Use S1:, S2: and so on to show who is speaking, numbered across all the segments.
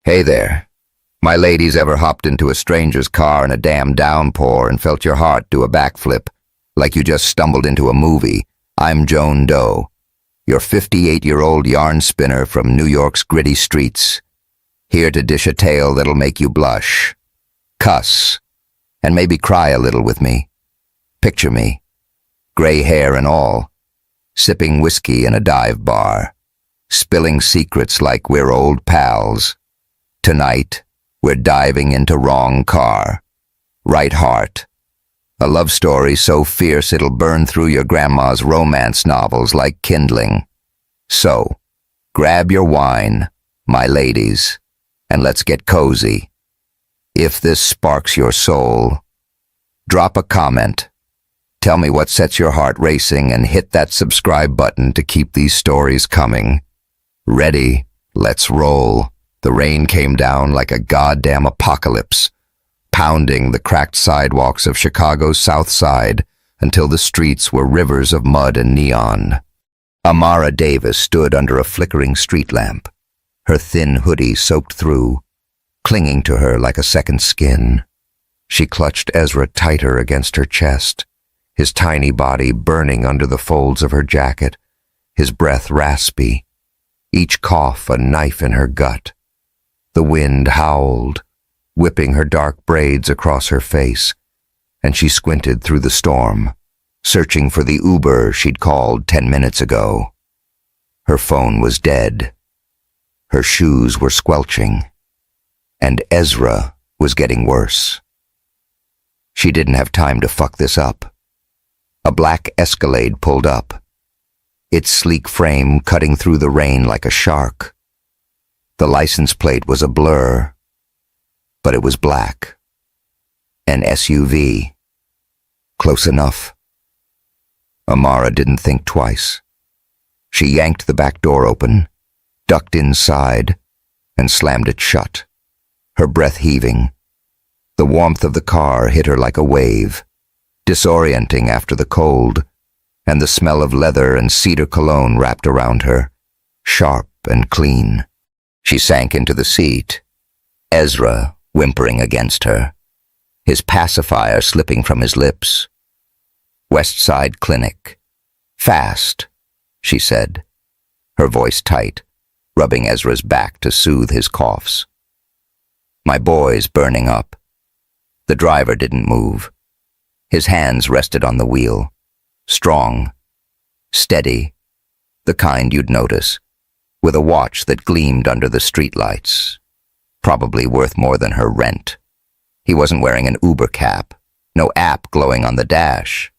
S1: Hey there. My ladies ever hopped into a stranger's car in a damn downpour and felt your heart do a backflip, like you just stumbled into a movie? I'm Joan Doe, your 58-year-old yarn spinner from New York's gritty streets, here to dish a tale that'll make you blush, cuss, and maybe cry a little with me. Picture me, gray hair and all, sipping whiskey in a dive bar, spilling secrets like we're old pals. Tonight, we're diving into Wrong Car, Right Heart, a love story so fierce it'll burn through your grandma's romance novels like kindling. So, grab your wine, my ladies, and let's get cozy. If this sparks your soul, drop a comment. Tell me what sets your heart racing and hit that subscribe button to keep these stories coming. Ready? Let's roll. The rain came down like a goddamn apocalypse, pounding the cracked sidewalks of Chicago's South Side until the streets were rivers of mud and neon. Amara Davis stood under a flickering street lamp, her thin hoodie soaked through, clinging to her like a second skin. She clutched Ezra tighter against her chest, his tiny body burning under the folds of her jacket, his breath raspy, each cough a knife in her gut. The wind howled, whipping her dark braids across her face, and she squinted through the storm, searching for the Uber she'd called 10 minutes ago. Her phone was dead. Her shoes were squelching, and Ezra was getting worse. She didn't have time to fuck this up. A black Escalade pulled up, its sleek frame cutting through the rain like a shark. The license plate was a blur, but it was black. An SUV. Close enough. Amara didn't think twice. She yanked the back door open, ducked inside, and slammed it shut, her breath heaving. The warmth of the car hit her like a wave, disorienting after the cold, and the smell of leather and cedar cologne wrapped around her, sharp and clean. She sank into the seat, Ezra whimpering against her, his pacifier slipping from his lips. West Side Clinic. Fast, she said, her voice tight, rubbing Ezra's back to soothe his coughs. My boy's burning up. The driver didn't move. His hands rested on the wheel, strong, steady, the kind you'd notice, with a watch that gleamed under the streetlights, probably worth more than her rent. He wasn't wearing an Uber cap, no app glowing on the dash.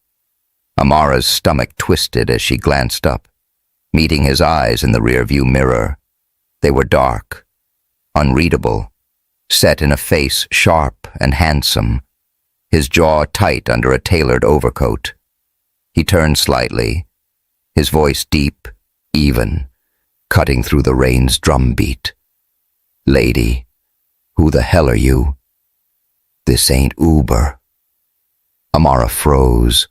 S1: Amara's stomach twisted as she glanced up, meeting his eyes in the rearview mirror. They were dark, unreadable, set in a face sharp and handsome, his jaw tight under a tailored overcoat. He turned slightly, his voice deep, even, cutting through the rain's drumbeat. Lady, who the hell are you? This ain't Uber. Amara froze,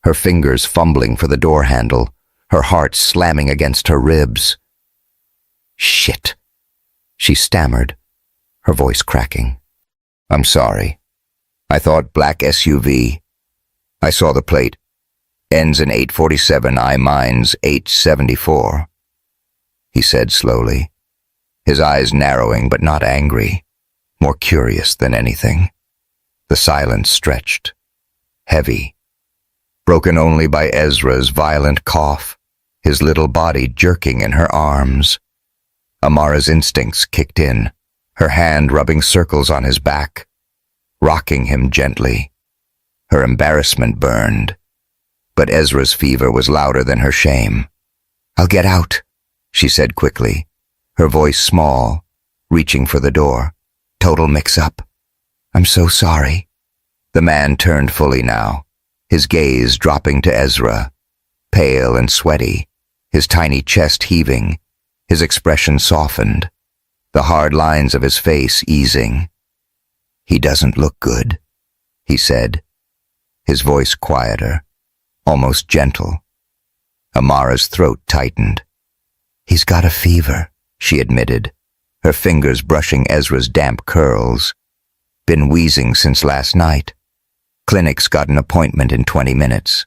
S1: her fingers fumbling for the door handle, her heart slamming against her ribs. Shit, she stammered, her voice cracking. I'm sorry. I thought black SUV. I saw the plate. Ends in 847, mine's 874. He said slowly, his eyes narrowing but not angry, more curious than anything. The silence stretched, heavy, broken only by Ezra's violent cough, his little body jerking in her arms. Amara's instincts kicked in, her hand rubbing circles on his back, rocking him gently. Her embarrassment burned, but Ezra's fever was louder than her shame. I'll get out, she said quickly, her voice small, reaching for the door. Total mix-up. I'm so sorry. The man turned fully now, his gaze dropping to Ezra, pale and sweaty, his tiny chest heaving, his expression softened, the hard lines of his face easing. He doesn't look good, he said, his voice quieter, almost gentle. Amara's throat tightened. He's got a fever, she admitted, her fingers brushing Ezra's damp curls. Been wheezing since last night. Clinic's got an appointment in 20 minutes.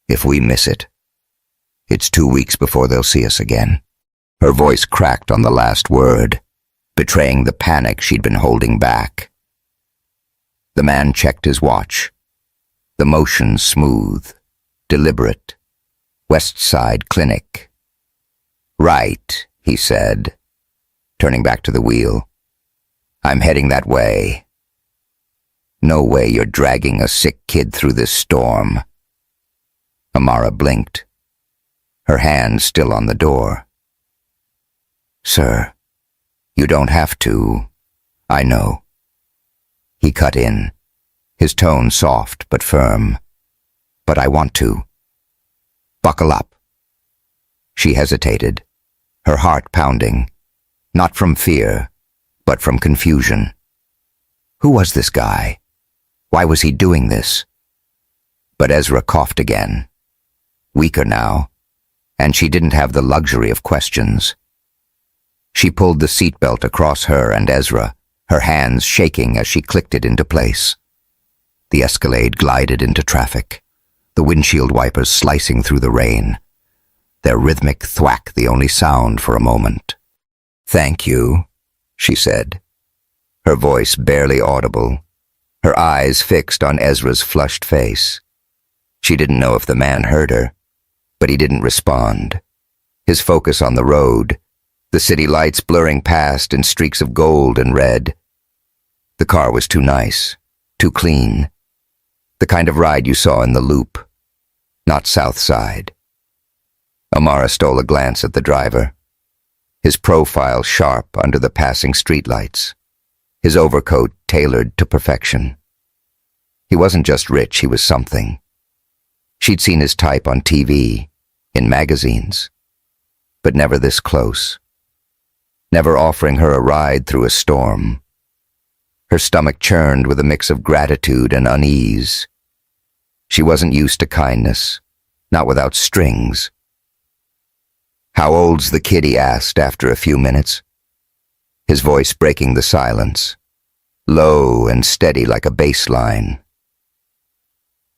S1: If we miss it, it's 2 weeks before they'll see us again. Her voice cracked on the last word, betraying the panic she'd been holding back. The man checked his watch. The motion smooth, deliberate. West Side Clinic. Right, he said, turning back to the wheel. I'm heading that way. No way you're dragging a sick kid through this storm. Amara blinked, her hand still on the door. Sir, you don't have to. I know. He cut in, his tone soft but firm. But I want to. Buckle up. She hesitated, her heart pounding, not from fear, but from confusion. Who was this guy? Why was he doing this? But Ezra coughed again, weaker now, and she didn't have the luxury of questions. She pulled the seatbelt across her and Ezra, her hands shaking as she clicked it into place. The Escalade glided into traffic, the windshield wipers slicing through the rain, their rhythmic thwack the only sound for a moment. Thank you, she said, her voice barely audible, her eyes fixed on Ezra's flushed face. She didn't know if the man heard her, but he didn't respond. His focus on the road, the city lights blurring past in streaks of gold and red. The car was too nice, too clean. The kind of ride you saw in the Loop, not South Side. Amara stole a glance at the driver, his profile sharp under the passing streetlights, his overcoat tailored to perfection. He wasn't just rich, he was something. She'd seen his type on TV, in magazines, but never this close. Never offering her a ride through a storm. Her stomach churned with a mix of gratitude and unease. She wasn't used to kindness, not without strings. How old's the kid, he asked after a few minutes, his voice breaking the silence, low and steady like a bass line.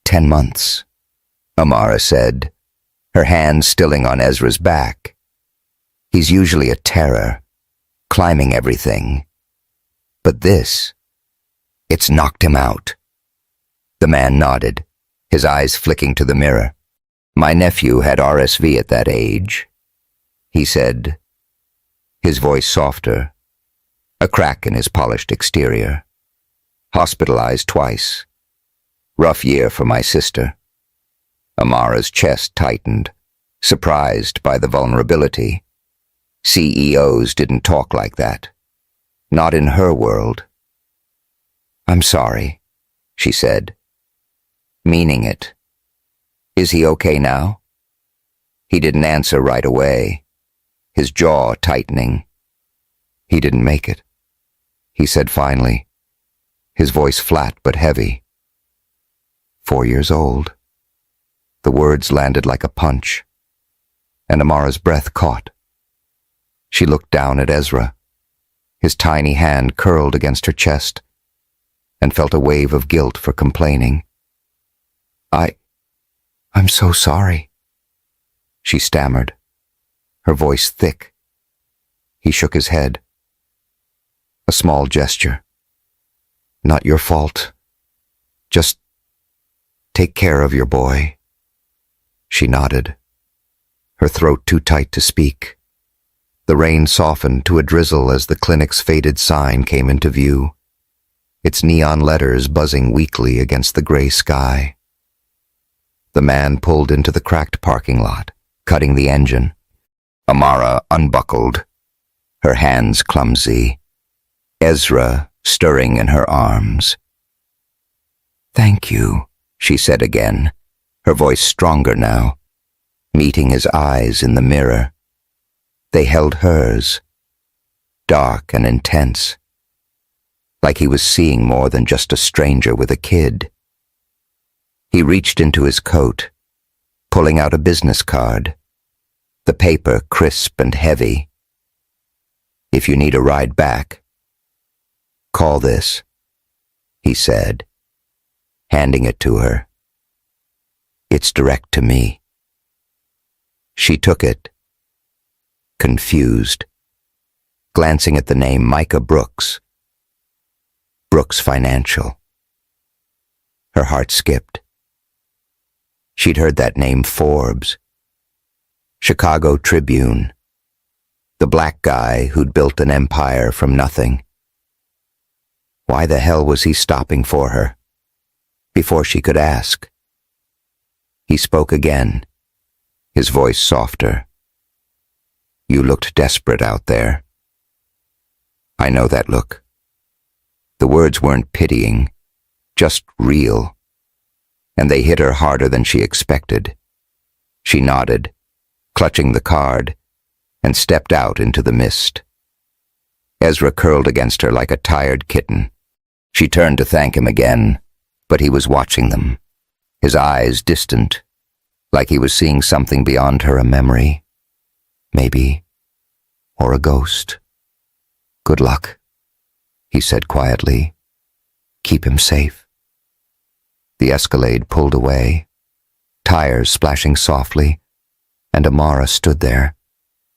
S1: 10 months, Amara said, her hand stilling on Ezra's back. He's usually a terror, climbing everything. But this, it's knocked him out. The man nodded, his eyes flicking to the mirror. My nephew had RSV at that age, he said, his voice softer, a crack in his polished exterior. Hospitalized twice. Rough year for my sister. Amara's chest tightened, surprised by the vulnerability. CEOs didn't talk like that. Not in her world. I'm sorry, she said, meaning it. Is he okay now? He didn't answer right away, his jaw tightening. He didn't make it, he said finally, his voice flat but heavy. 4 years old. The words landed like a punch, and Amara's breath caught. She looked down at Ezra, his tiny hand curled against her chest, and felt a wave of guilt for complaining. I'm so sorry, she stammered, her voice thick. He shook his head. A small gesture. Not your fault. Just take care of your boy. She nodded, her throat too tight to speak. The rain softened to a drizzle as the clinic's faded sign came into view, its neon letters buzzing weakly against the gray sky. The man pulled into the cracked parking lot, cutting the engine. Amara unbuckled, her hands clumsy, Ezra stirring in her arms. Thank you, she said again, her voice stronger now, meeting his eyes in the mirror. They held hers, dark and intense, like he was seeing more than just a stranger with a kid. He reached into his coat, pulling out a business card, the paper crisp and heavy. If you need a ride back, call this, he said, handing it to her. It's direct to me. She took it, confused, glancing at the name Micah Brooks. Brooks Financial. Her heart skipped. She'd heard that name Forbes, Chicago Tribune, the black guy who'd built an empire from nothing. Why the hell was he stopping for her? Before she could ask. He spoke again, his voice softer. You looked desperate out there. I know that look. The words weren't pitying, just real, and they hit her harder than she expected. She nodded, clutching the card, and stepped out into the mist. Ezra curled against her like a tired kitten. She turned to thank him again, but he was watching them, his eyes distant, like he was seeing something beyond her, a memory, maybe, or a ghost. Good luck, he said quietly. Keep him safe. The Escalade pulled away, tires splashing softly, and Amara stood there,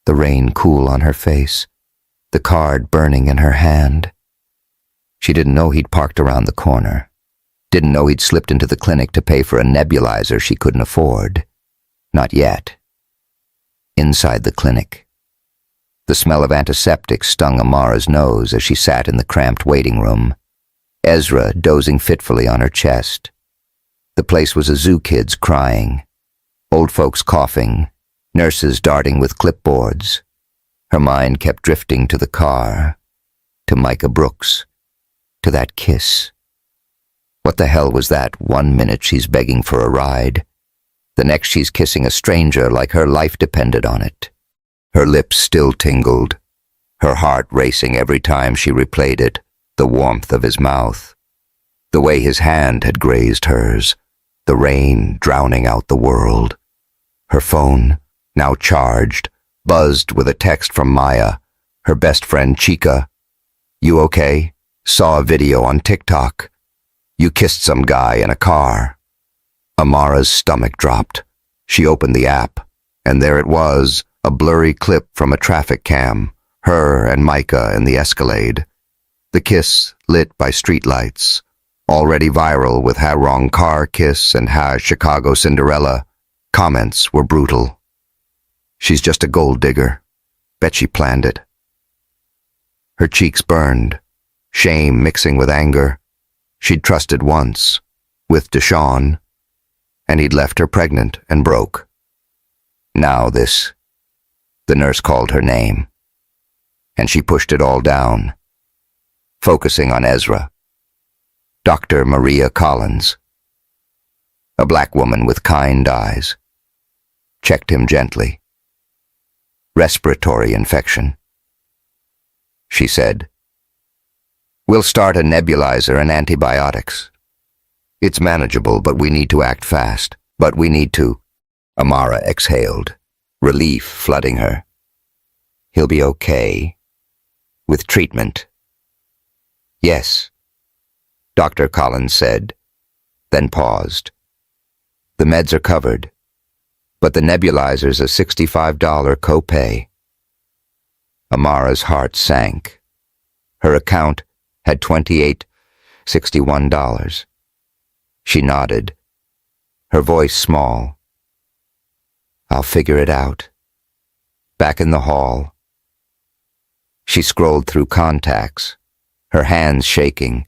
S1: the rain cool on her face, the card burning in her hand. She didn't know he'd parked around the corner, didn't know he'd slipped into the clinic to pay for a nebulizer she couldn't afford. Not yet. Inside the clinic, the smell of antiseptic stung Amara's nose as she sat in the cramped waiting room, Ezra dozing fitfully on her chest. The place was a zoo kids crying, old folks coughing, nurses darting with clipboards. Her mind kept drifting to the car, to Micah Brooks, to that kiss. What the hell was that? 1 minute she's begging for a ride. The next she's kissing a stranger like her life depended on it. Her lips still tingled, her heart racing every time she replayed it, the warmth of his mouth, the way his hand had grazed hers, the rain drowning out the world. Her phone, now charged, buzzed with a text from Maya, her best friend Chica. You okay? Saw a video on TikTok. You kissed some guy in a car. Amara's stomach dropped. She opened the app, and there it was, a blurry clip from a traffic cam, her and Micah in the Escalade. The kiss lit by streetlights, already viral with "ha wrong car kiss" and "ha Chicago Cinderella." Comments were brutal. She's just a gold digger. Bet she planned it. Her cheeks burned, shame mixing with anger. She'd trusted once, with Deshawn, and he'd left her pregnant and broke. Now this. The nurse called her name, and she pushed it all down, focusing on Ezra. Dr. Maria Collins. A black woman with kind eyes. Checked him gently. Respiratory infection. She said, "We'll start a nebulizer and antibiotics. It's manageable, but we need to act fast. But we need to." Amara exhaled, relief flooding her. "He'll be okay. With treatment." "Yes," Dr. Collins said, then paused. "The meds are covered, but the nebulizer's a $65 copay." Amara's heart sank. Her account had $28.61. She nodded, her voice small. "I'll figure it out." Back in the hall, she scrolled through contacts, her hands shaking.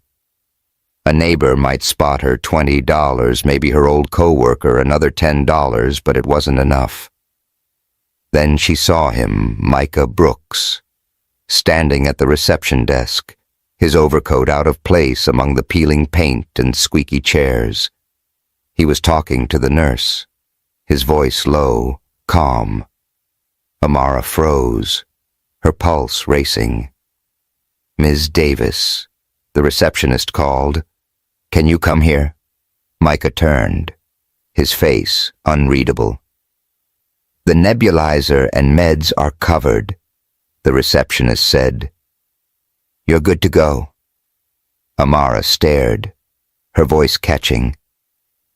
S1: A neighbor might spot her $20, maybe her old coworker another $10, but it wasn't enough. Then she saw him, Micah Brooks, standing at the reception desk, his overcoat out of place among the peeling paint and squeaky chairs. He was talking to the nurse, his voice low, calm. Amara froze, her pulse racing. "Ms. Davis," the receptionist called. "Can you come here?" Micah turned, his face unreadable. "The nebulizer and meds are covered. The receptionist said, "You're good to go." Amara stared, her voice catching.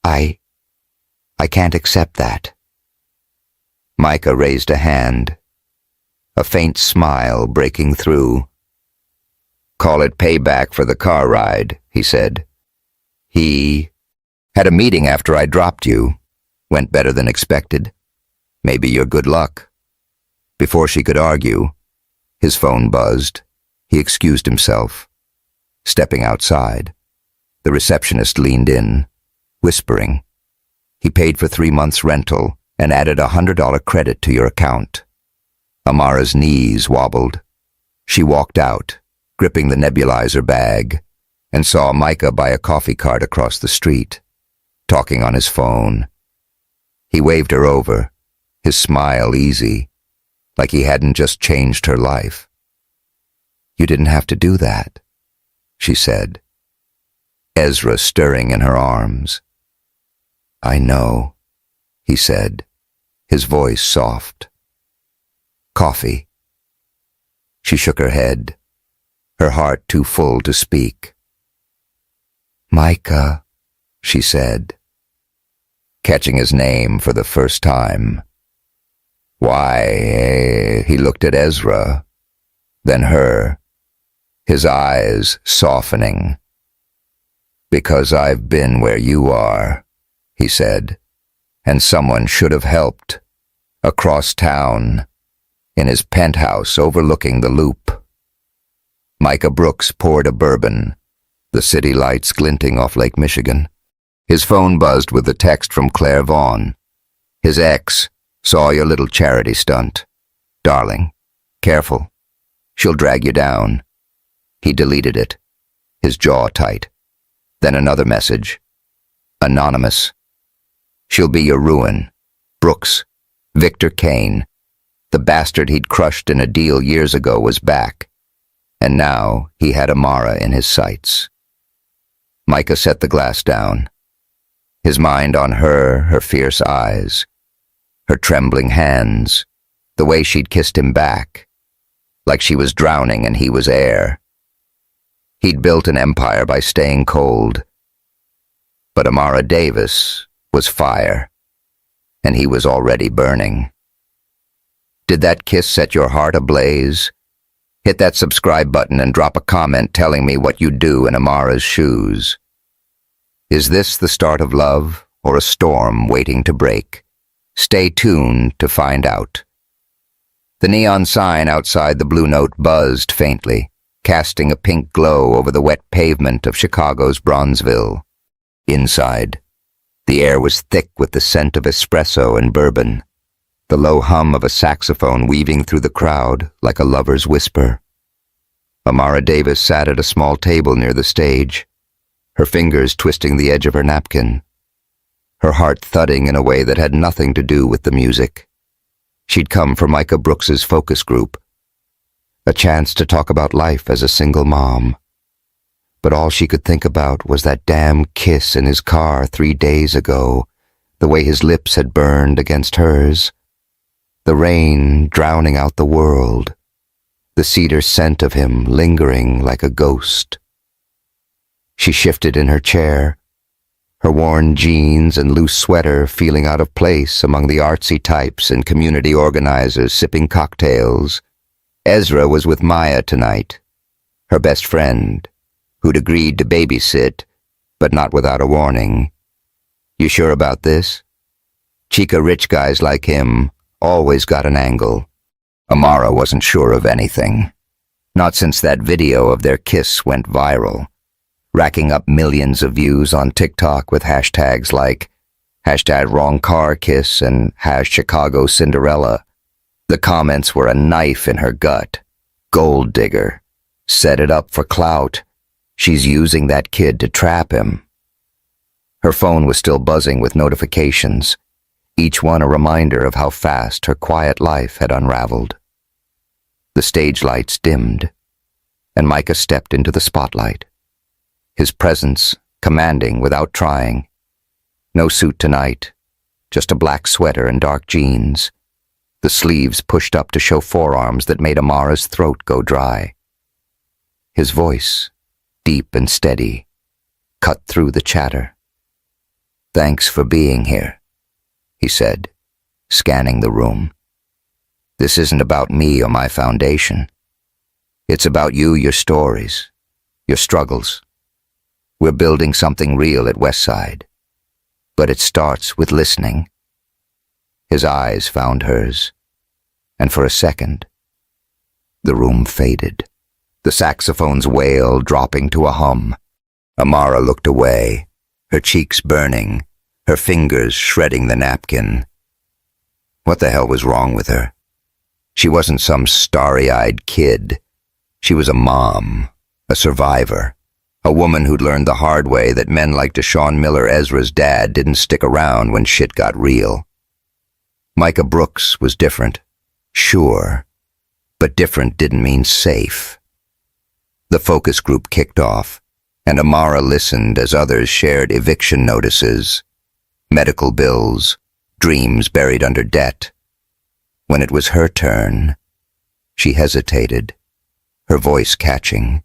S1: I can't accept that." Micah raised a hand, a faint smile breaking through. "Call it payback for the car ride," he said. "He had a meeting after I dropped you. Went better than expected. Maybe your good luck." Before she could argue, his phone buzzed. He excused himself. Stepping outside, the receptionist leaned in, whispering, "He paid for 3 months' rental and added a $100 credit to your account." Amara's knees wobbled. She walked out, gripping the nebulizer bag, and saw Micah buy a coffee cart across the street, talking on his phone. He waved her over, his smile easy, like he hadn't just changed her life. "You didn't have to do that," she said, Ezra stirring in her arms. "I know," he said, his voice soft. "Coffee." She shook her head, her heart too full to speak. "Micah," she said, catching his name for the first time. "Why?" He looked at Ezra, then her, his eyes softening. "Because I've been where you are," he said, "and someone should have helped. Across town, in his penthouse overlooking the Loop." Micah Brooks poured a bourbon, the city lights glinting off Lake Michigan. His phone buzzed with a text from Claire Vaughn. His ex, "Saw your little charity stunt. Darling, careful. She'll drag you down." He deleted it, his jaw tight. Then another message. Anonymous. "She'll be your ruin. Brooks, Victor Kane. The bastard he'd crushed in a deal years ago was back. And now he had Amara in his sights." Micah set the glass down, his mind on her fierce eyes, her trembling hands, the way she'd kissed him back, like she was drowning and he was air. He'd built an empire by staying cold. But Amara Davis was fire, and he was already burning. Did that kiss set your heart ablaze? Hit that subscribe button and drop a comment telling me what you'd do in Amara's shoes. Is this the start of love or a storm waiting to break? Stay tuned to find out. The neon sign outside the Blue Note buzzed faintly, casting a pink glow over the wet pavement of Chicago's Bronzeville. Inside, the air was thick with the scent of espresso and bourbon, the low hum of a saxophone weaving through the crowd like a lover's whisper. Amara Davis sat at a small table near the stage, her fingers twisting the edge of her napkin, her heart thudding in a way that had nothing to do with the music. She'd come for Micah Brooks's focus group, a chance to talk about life as a single mom. But all she could think about was that damn kiss in his car 3 days ago, the way his lips had burned against hers, the rain drowning out the world, the cedar scent of him lingering like a ghost. She shifted in her chair, her worn jeans and loose sweater feeling out of place among the artsy types and community organizers sipping cocktails. Ezra was with Maya tonight, her best friend, who'd agreed to babysit, but not without a warning. "You sure about this?" Chica rich guys like him always got an angle. Amara wasn't sure of anything. Not since that video of their kiss went viral, racking up millions of views on TikTok with hashtags like #WrongCarKiss and #ChicagoCinderella. The comments were a knife in her gut. Gold digger. Set it up for clout. She's using that kid to trap him. Her phone was still buzzing with notifications, each one a reminder of how fast her quiet life had unraveled. The stage lights dimmed, and Micah stepped into the spotlight, his presence commanding without trying. No suit tonight, just a black sweater and dark jeans. the sleeves pushed up to show forearms that made Amara's throat go dry. His voice, deep and steady, cut through the chatter. "Thanks for being here," he said, scanning the room. "This isn't about me or my foundation. It's about you, your stories, your struggles. We're building something real at Westside, but it starts with listening." His eyes found hers, and for a second, the room faded, the saxophone's wail dropping to a hum. Amara looked away, her cheeks burning, her fingers shredding the napkin. What the hell was wrong with her? She wasn't some starry-eyed kid. She was a mom, a survivor, a woman who'd learned the hard way that men like Deshaun Miller, Ezra's dad, didn't stick around when shit got real. Micah Brooks was different, sure, but different didn't mean safe. The focus group kicked off, and Amara listened as others shared eviction notices, medical bills, dreams buried under debt. When it was her turn, she hesitated, her voice catching.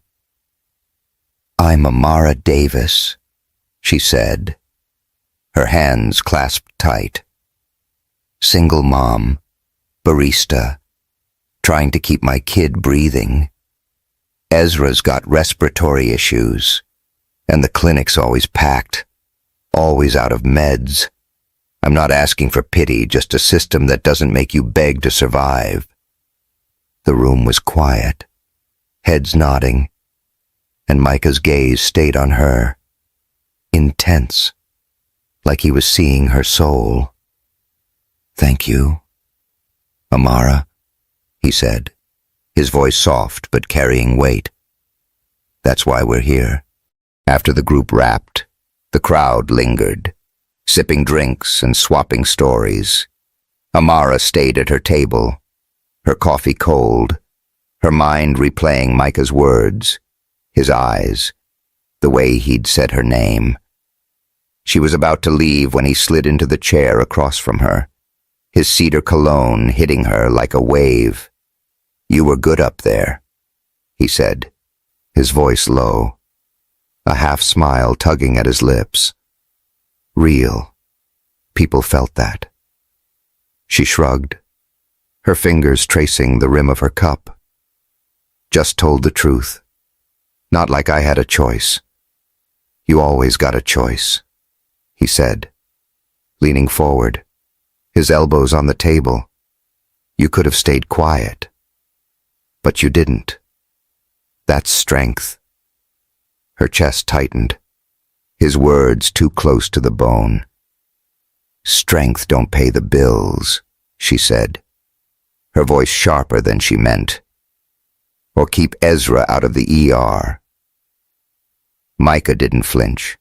S1: "I'm Amara Davis," she said, her hands clasped tight. "Single mom, barista, trying to keep my kid breathing. Ezra's got respiratory issues, and the clinic's always packed, always out of meds. I'm not asking for pity, just a system that doesn't make you beg to survive." The room was quiet, heads nodding, and Micah's gaze stayed on her, intense, like he was seeing her soul. "Thank you, Amara," he said, his voice soft but carrying weight. "That's why we're here." After the group wrapped, the crowd lingered, sipping drinks and swapping stories. Amara stayed at her table, her coffee cold, her mind replaying Micah's words, his eyes, the way he'd said her name. She was about to leave when he slid into the chair across from her, his cedar cologne hitting her like a wave. "You were good up there," he said, his voice low, a half-smile tugging at his lips. Real. People felt that. She shrugged, her fingers tracing the rim of her cup. "Just told the truth. Not like I had a choice." "You always got a choice," he said, leaning forward, his elbows on the table. "You could have stayed quiet, but you didn't. That's strength." Her chest tightened, his words too close to the bone. "Strength don't pay the bills," she said, her voice sharper than she meant. "Or keep Ezra out of the ER." Micah didn't flinch.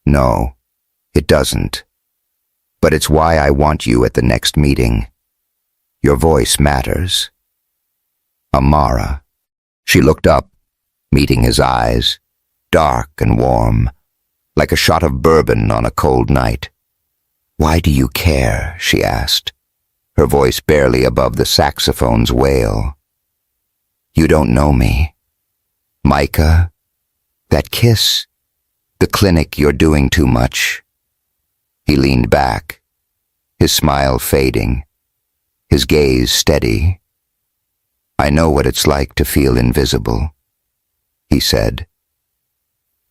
S1: "No, it doesn't. But it's why I want you at the next meeting. Your voice matters." "Amara." She looked up, meeting his eyes, dark and warm, like a shot of bourbon on a cold night. "Why do you care?" she asked, her voice barely above the saxophone's wail. "You don't know me. Micah, that kiss, the clinic, you're doing too much." He leaned back, his smile fading, his gaze steady. "I know what it's like to feel invisible," he said.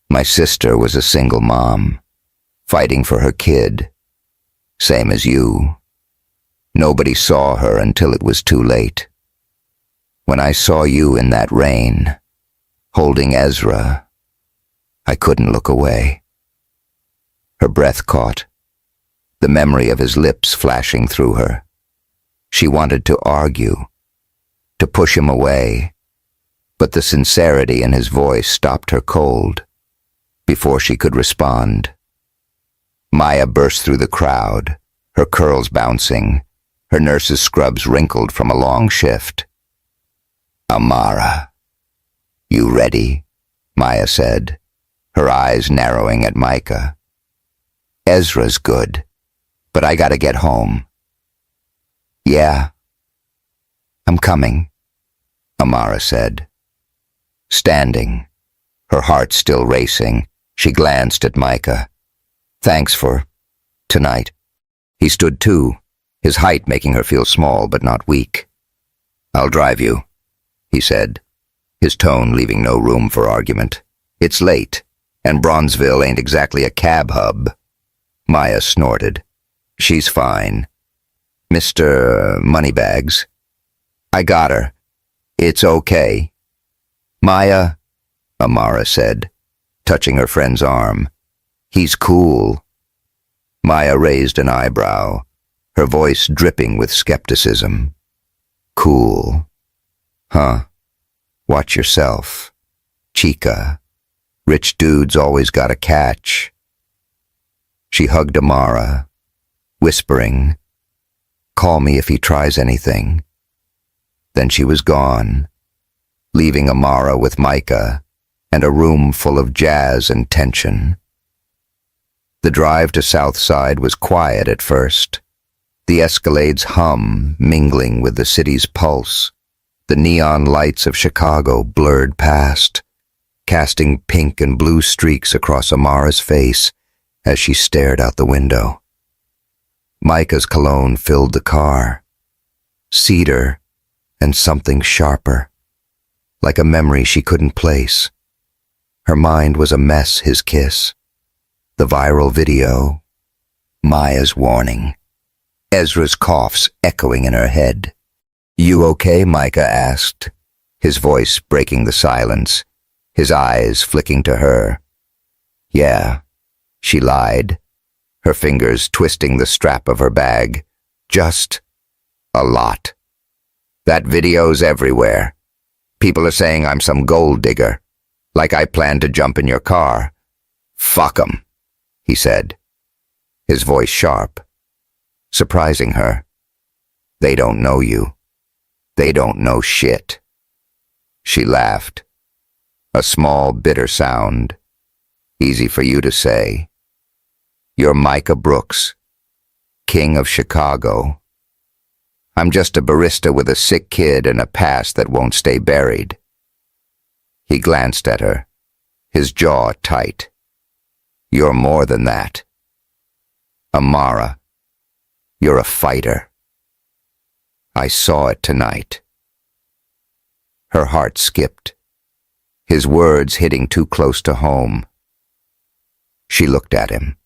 S1: "My sister was a single mom, fighting for her kid, same as you. Nobody saw her until it was too late. When I saw you in that rain, holding Ezra, I couldn't look away." Her breath caught, the memory of his lips flashing through her. She wanted to argue, to push him away, but the sincerity in his voice stopped her cold. Before she could respond, Maya burst through the crowd, her curls bouncing, her nurse's scrubs wrinkled from a long shift. "Amara, you ready?" Maya said, her eyes narrowing at Micah. "Ezra's good, but I gotta get home." "Yeah, I'm coming, Amara said. Standing, her heart still racing, she glanced at Micah. Thanks for tonight. He stood too, his height making her feel small but not weak. I'll drive you, he said, his tone leaving no room for argument. It's late, and Bronzeville ain't exactly a cab hub. Maya snorted. She's fine. Mr. Moneybags. I got her. It's okay. Maya, Amara said, touching her friend's arm. He's cool. Maya raised an eyebrow, her voice dripping with skepticism. Cool. Huh. Watch yourself. Chica. Rich dudes always got a catch. She hugged Amara, whispering, Call me if he tries anything. Then she was gone, leaving Amara with Micah and a room full of jazz and tension. The drive to Southside was quiet at first, the Escalade's hum mingling with the city's pulse. The neon lights of Chicago blurred past, casting pink and blue streaks across Amara's face as she stared out the window. Micah's cologne filled the car, cedar and something sharper, like a memory she couldn't place. Her mind was a mess, his kiss, the viral video, Maya's warning, Ezra's coughs echoing in her head. You okay? Micah asked, his voice breaking the silence, his eyes flicking to her. Yeah, she lied, her fingers twisting the strap of her bag. Just a lot. That video's everywhere. People are saying I'm some gold digger, like I plan to jump in your car. Fuck 'em, he said, his voice sharp, surprising her. They don't know you. They don't know shit. She laughed, a small, bitter sound. Easy for you to say. You're Micah Brooks, king of Chicago. I'm just a barista with a sick kid and a past that won't stay buried. He glanced at her, his jaw tight. You're more than that. Amara, you're a fighter. I saw it tonight. Her heart skipped, his words hitting too close to home. She looked at him,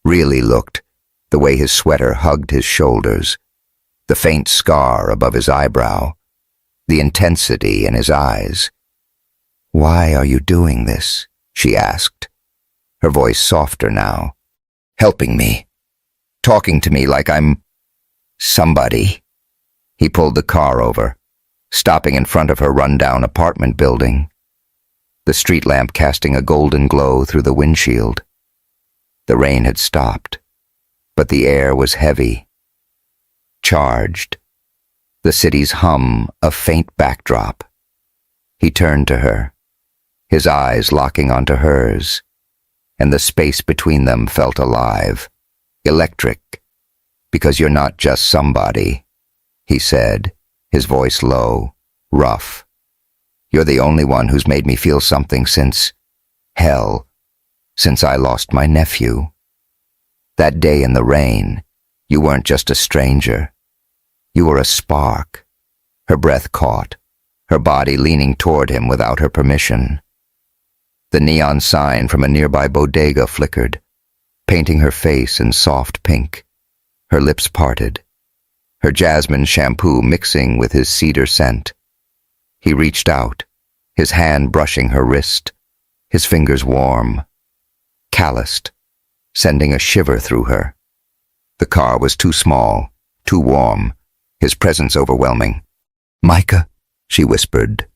S1: really looked, the way his sweater hugged his shoulders, the faint scar above his eyebrow, the intensity in his eyes. Why are you doing this? She asked, her voice softer now. Helping me, talking to me like I'm somebody. He pulled the car over, stopping in front of her rundown apartment building, the street lamp casting a golden glow through the windshield. The rain had stopped, but the air was heavy, charged, the city's hum a faint backdrop. He turned to her, his eyes locking onto hers, and the space between them felt alive, electric, because you're not just somebody, he said, his voice low, rough. You're the only one who's made me feel something since, hell, since I lost my nephew. That day in the rain, you weren't just a stranger. You were a spark. Her breath caught, her body leaning toward him without her permission. The neon sign from a nearby bodega flickered, painting her face in soft pink. Her lips parted, her jasmine shampoo mixing with his cedar scent. He reached out, his hand brushing her wrist, his fingers warm, calloused, sending a shiver through her. The car was too small, too warm, his presence overwhelming. Micah, she whispered,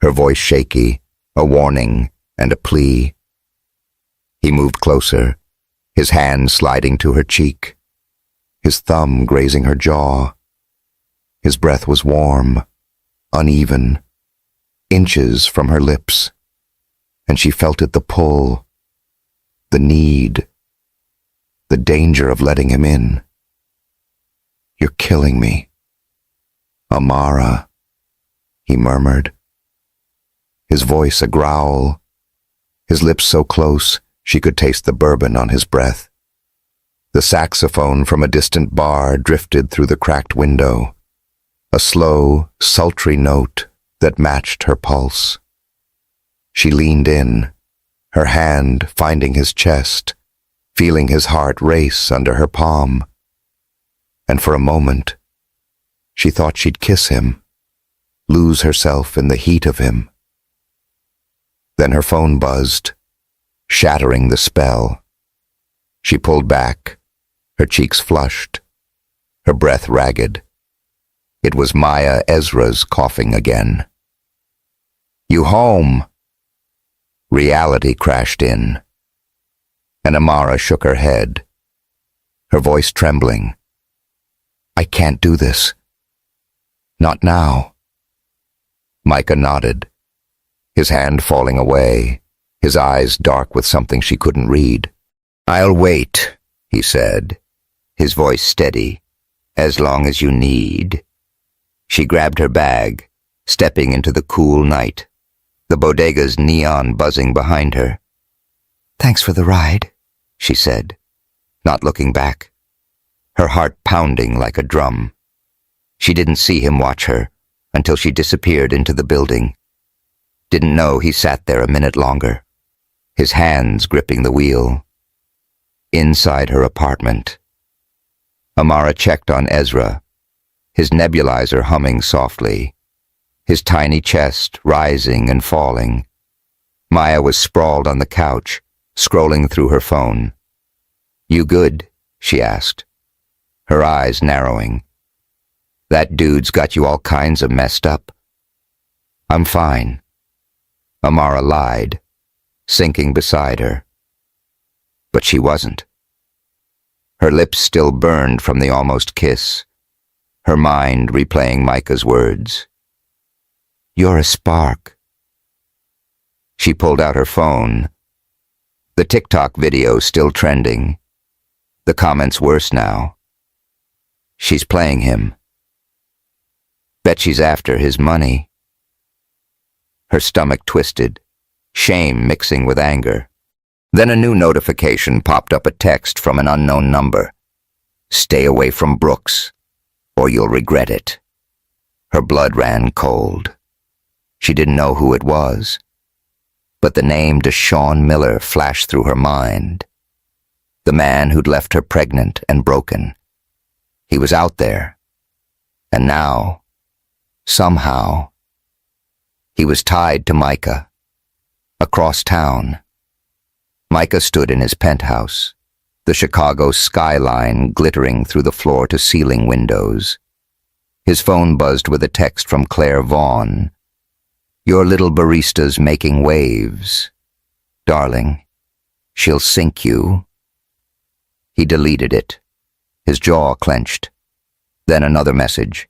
S1: her voice shaky, a warning and a plea. He moved closer, his hand sliding to her cheek, his thumb grazing her jaw. His breath was warm, uneven, inches from her lips, and she felt it, the pull, the need, the danger of letting him in. You're killing me. Amara, he murmured. His voice a growl, his lips so close she could taste the bourbon on his breath. The saxophone from a distant bar drifted through the cracked window, a slow, sultry note that matched her pulse. She leaned in, her hand finding his chest, feeling his heart race under her palm. And for a moment, she thought she'd kiss him, lose herself in the heat of him. Then her phone buzzed, shattering the spell. She pulled back, her cheeks flushed, her breath ragged. It was Maya Ezra's coughing again. "You home?" Reality crashed in, and Amara shook her head, her voice trembling. "I can't do this. Not now." Micah nodded, his hand falling away, his eyes dark with something she couldn't read. "I'll wait," he said, his voice steady, "as long as you need." She grabbed her bag, stepping into the cool night, the bodega's neon buzzing behind her. "Thanks for the ride," she said, not looking back, her heart pounding like a drum. She didn't see him watch her until she disappeared into the building. Didn't know he sat there a minute longer, his hands gripping the wheel. Inside her apartment, Amara checked on Ezra, his nebulizer humming softly, his tiny chest rising and falling. Maya was sprawled on the couch, scrolling through her phone. "You good?" she asked, her eyes narrowing. "That dude's got you all kinds of messed up." "I'm fine," Amara lied, sinking beside her. But she wasn't. Her lips still burned from the almost kiss, her mind replaying Micah's words. "You're a spark." She pulled out her phone, the TikTok video still trending, the comments worse now. She's playing him. Bet she's after his money. Her stomach twisted, shame mixing with anger. Then a new notification popped up, a text from an unknown number. "Stay away from Brooks, or you'll regret it." Her blood ran cold. She didn't know who it was, but the name Deshaun Miller flashed through her mind. The man who'd left her pregnant and broken. He was out there, and now, somehow, he was tied to Micah, across town. Micah stood in his penthouse, the Chicago skyline glittering through the floor-to-ceiling windows. His phone buzzed with a text from Claire Vaughn. "Your little barista's making waves. Darling, she'll sink you." He deleted it, his jaw clenched. Then another message.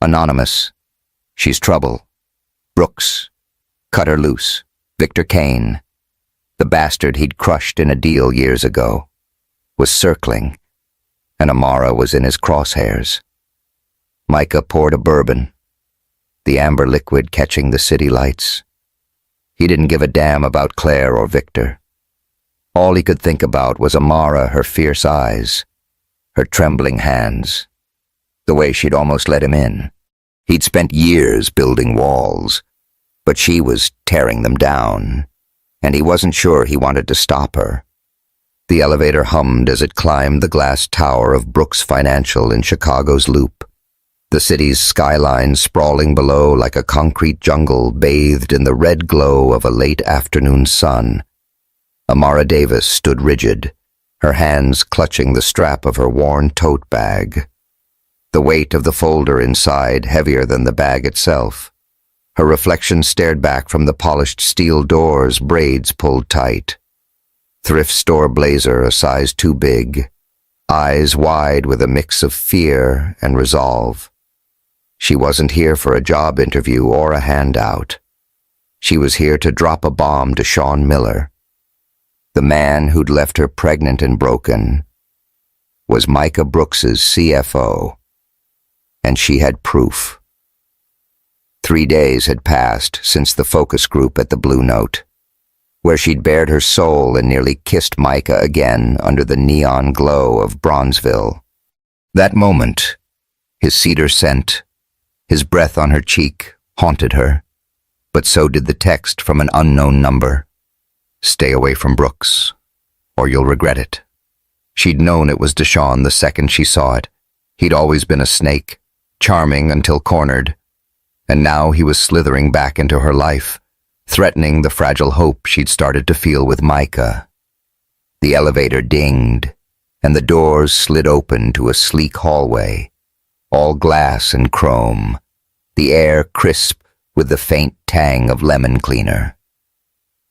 S1: "Anonymous. She's trouble. Brooks. Cut her loose. Victor Kane." The bastard he'd crushed in a deal years ago was circling, and Amara was in his crosshairs. Micah poured a bourbon, the amber liquid catching the city lights. He didn't give a damn about Claire or Victor. All he could think about was Amara, her fierce eyes, her trembling hands, the way she'd almost let him in. He'd spent years building walls, but she was tearing them down, and he wasn't sure he wanted to stop her. The elevator hummed as it climbed the glass tower of Brooks Financial in Chicago's Loop, the city's skyline sprawling below like a concrete jungle bathed in the red glow of a late afternoon sun. Amara Davis stood rigid, her hands clutching the strap of her worn tote bag, the weight of the folder inside heavier than the bag itself. Her reflection stared back from the polished steel doors, braids pulled tight. Thrift store blazer a size too big, eyes wide with a mix of fear and resolve. She wasn't here for a job interview or a handout. She was here to drop a bomb to Deshaun Miller. The man who'd left her pregnant and broken was Micah Brooks's CFO, and she had proof. 3 days had passed since the focus group at the Blue Note, where she'd bared her soul and nearly kissed Micah again under the neon glow of Bronzeville. That moment, his cedar scent, his breath on her cheek, haunted her, but so did the text from an unknown number. "Stay away from Brooks, or you'll regret it." She'd known it was Deshawn the second she saw it. He'd always been a snake, charming until cornered, and now he was slithering back into her life, threatening the fragile hope she'd started to feel with Micah. The elevator dinged, and the doors slid open to a sleek hallway, all glass and chrome, the air crisp with the faint tang of lemon cleaner.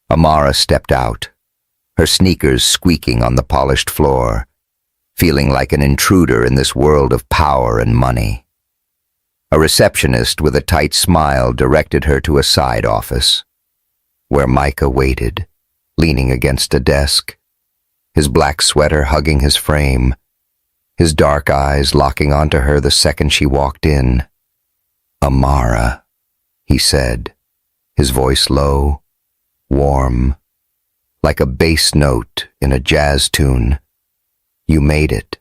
S1: Amara stepped out, her sneakers squeaking on the polished floor, feeling like an intruder in this world of power and money. A receptionist with a tight smile directed her to a side office, where Micah waited, leaning against a desk, his black sweater hugging his frame, his dark eyes locking onto her the second she walked in. "Amara," he said, his voice low, warm, like a bass note in a jazz tune. "You made it."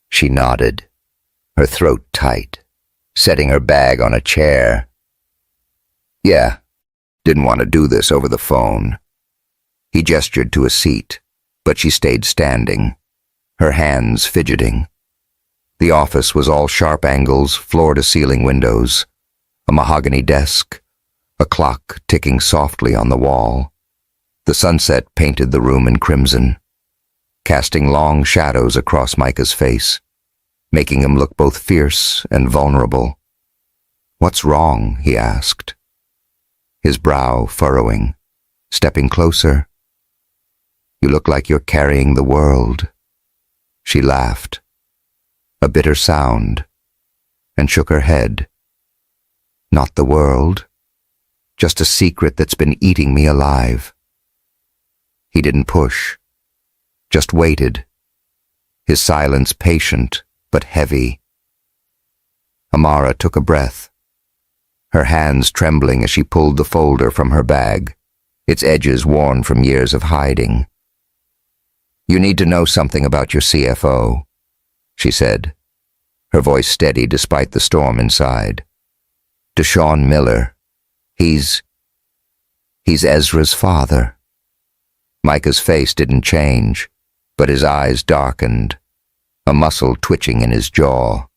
S1: She nodded, her throat tight, setting her bag on a chair. "Yeah, didn't want to do this over the phone." He gestured to a seat, but she stayed standing, her hands fidgeting. The office was all sharp angles, floor-to-ceiling windows, a mahogany desk, a clock ticking softly on the wall. The sunset painted the room in crimson, casting long shadows across Micah's face, making him look both fierce and vulnerable. "What's wrong?" he asked, his brow furrowing, stepping closer. "You look like you're carrying the world." She laughed, a bitter sound, and shook her head. "Not the world, just a secret that's been eating me alive." He didn't push, just waited, his silence patient but heavy. Amara took a breath, her hands trembling as she pulled the folder from her bag, its edges worn from years of hiding. "You need to know something about your CFO," she said, her voice steady despite the storm inside. "Deshawn Miller. He's Ezra's father." Micah's face didn't change, but his eyes darkened, a muscle twitching in his jaw.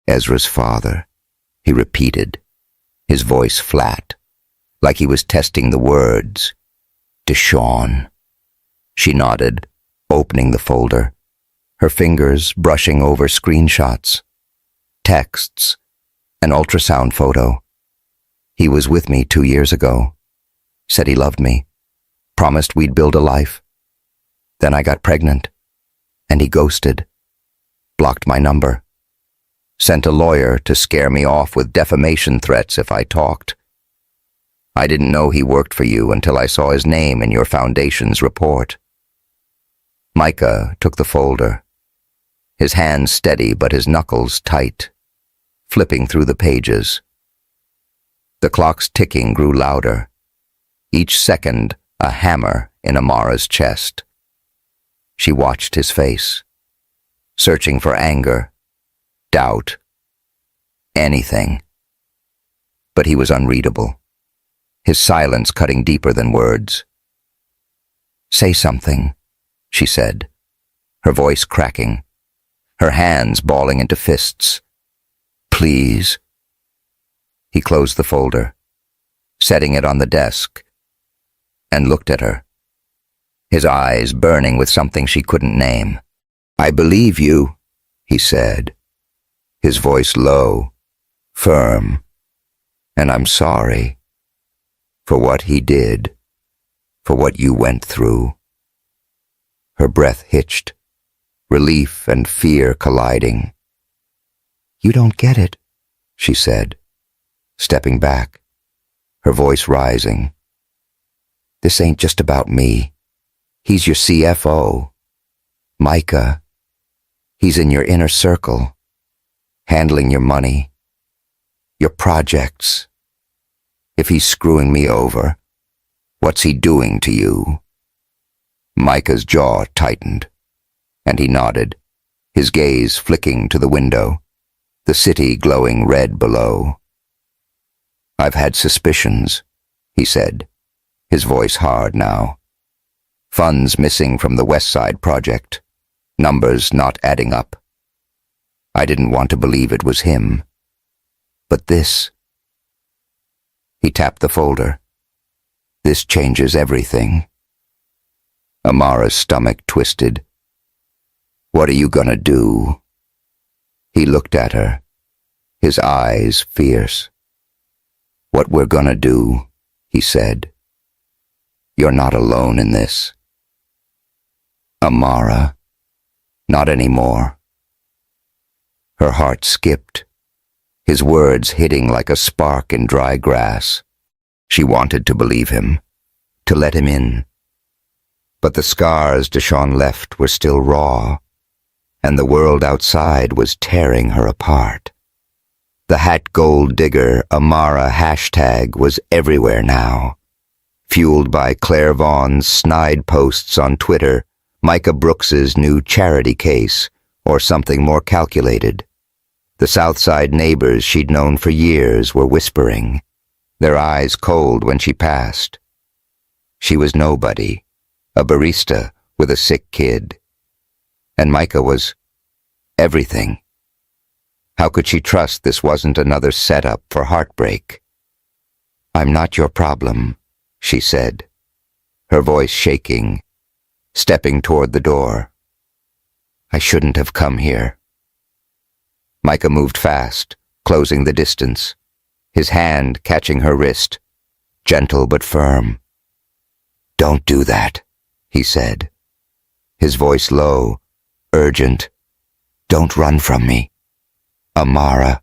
S1: "Ezra's father," he repeated, his voice flat, like he was testing the words. "Deshawn." She nodded, opening the folder, her fingers brushing over screenshots, texts, an ultrasound photo. "He was with me 2 years ago, said he loved me, promised we'd build a life. Then I got pregnant, and he ghosted, blocked my number, sent a lawyer to scare me off with defamation threats if I talked. I didn't know he worked for you until I saw his name in your foundation's report." Micah took the folder, his hands steady but his knuckles tight, flipping through the pages. The clock's ticking grew louder, each second a hammer in Amara's chest. She watched his face, searching for anger, doubt, anything. But he was unreadable, his silence cutting deeper than words. "Say something," she said, her voice cracking, her hands balling into fists. "Please." He closed the folder, setting it on the desk, and looked at her, his eyes burning with something she couldn't name. "I believe you," he said, his voice low, firm, "and I'm sorry for what he did, for what you went through." Her breath hitched, relief and fear colliding. "You don't get it," she said, stepping back, her voice rising. "This ain't just about me. He's your CFO. Micah. He's in your inner circle, handling your money, your projects, If he's screwing me over, what's he doing to you? Micah's jaw tightened, and he nodded, his gaze flicking to the window, the city glowing red below. I've had suspicions, he said, his voice hard now. Funds missing from the West Side project, numbers not adding up. I didn't want to believe it was him. But this... He tapped the folder. This changes everything. Amara's stomach twisted. What are you gonna do? He looked at her, his eyes fierce. What we're gonna do, he said. You're not alone in this. Amara, not anymore. Her heart skipped, his words hitting like a spark in dry grass. She wanted to believe him, to let him in. But the scars Deshawn left were still raw, and the world outside was tearing her apart. The hat gold digger Amara hashtag was everywhere now. Fueled by Claire Vaughn's snide posts on Twitter, Micah Brooks's new charity case, or something more calculated. The Southside neighbors she'd known for years were whispering, their eyes cold when she passed. She was nobody, a barista with a sick kid. And Micah was everything. How could she trust this wasn't another setup for heartbreak? I'm not your problem, she said, her voice shaking, stepping toward the door. I shouldn't have come here. Micah moved fast, closing the distance, his hand catching her wrist, gentle but firm. Don't do that, he said, his voice low, urgent. Don't run from me. Amara.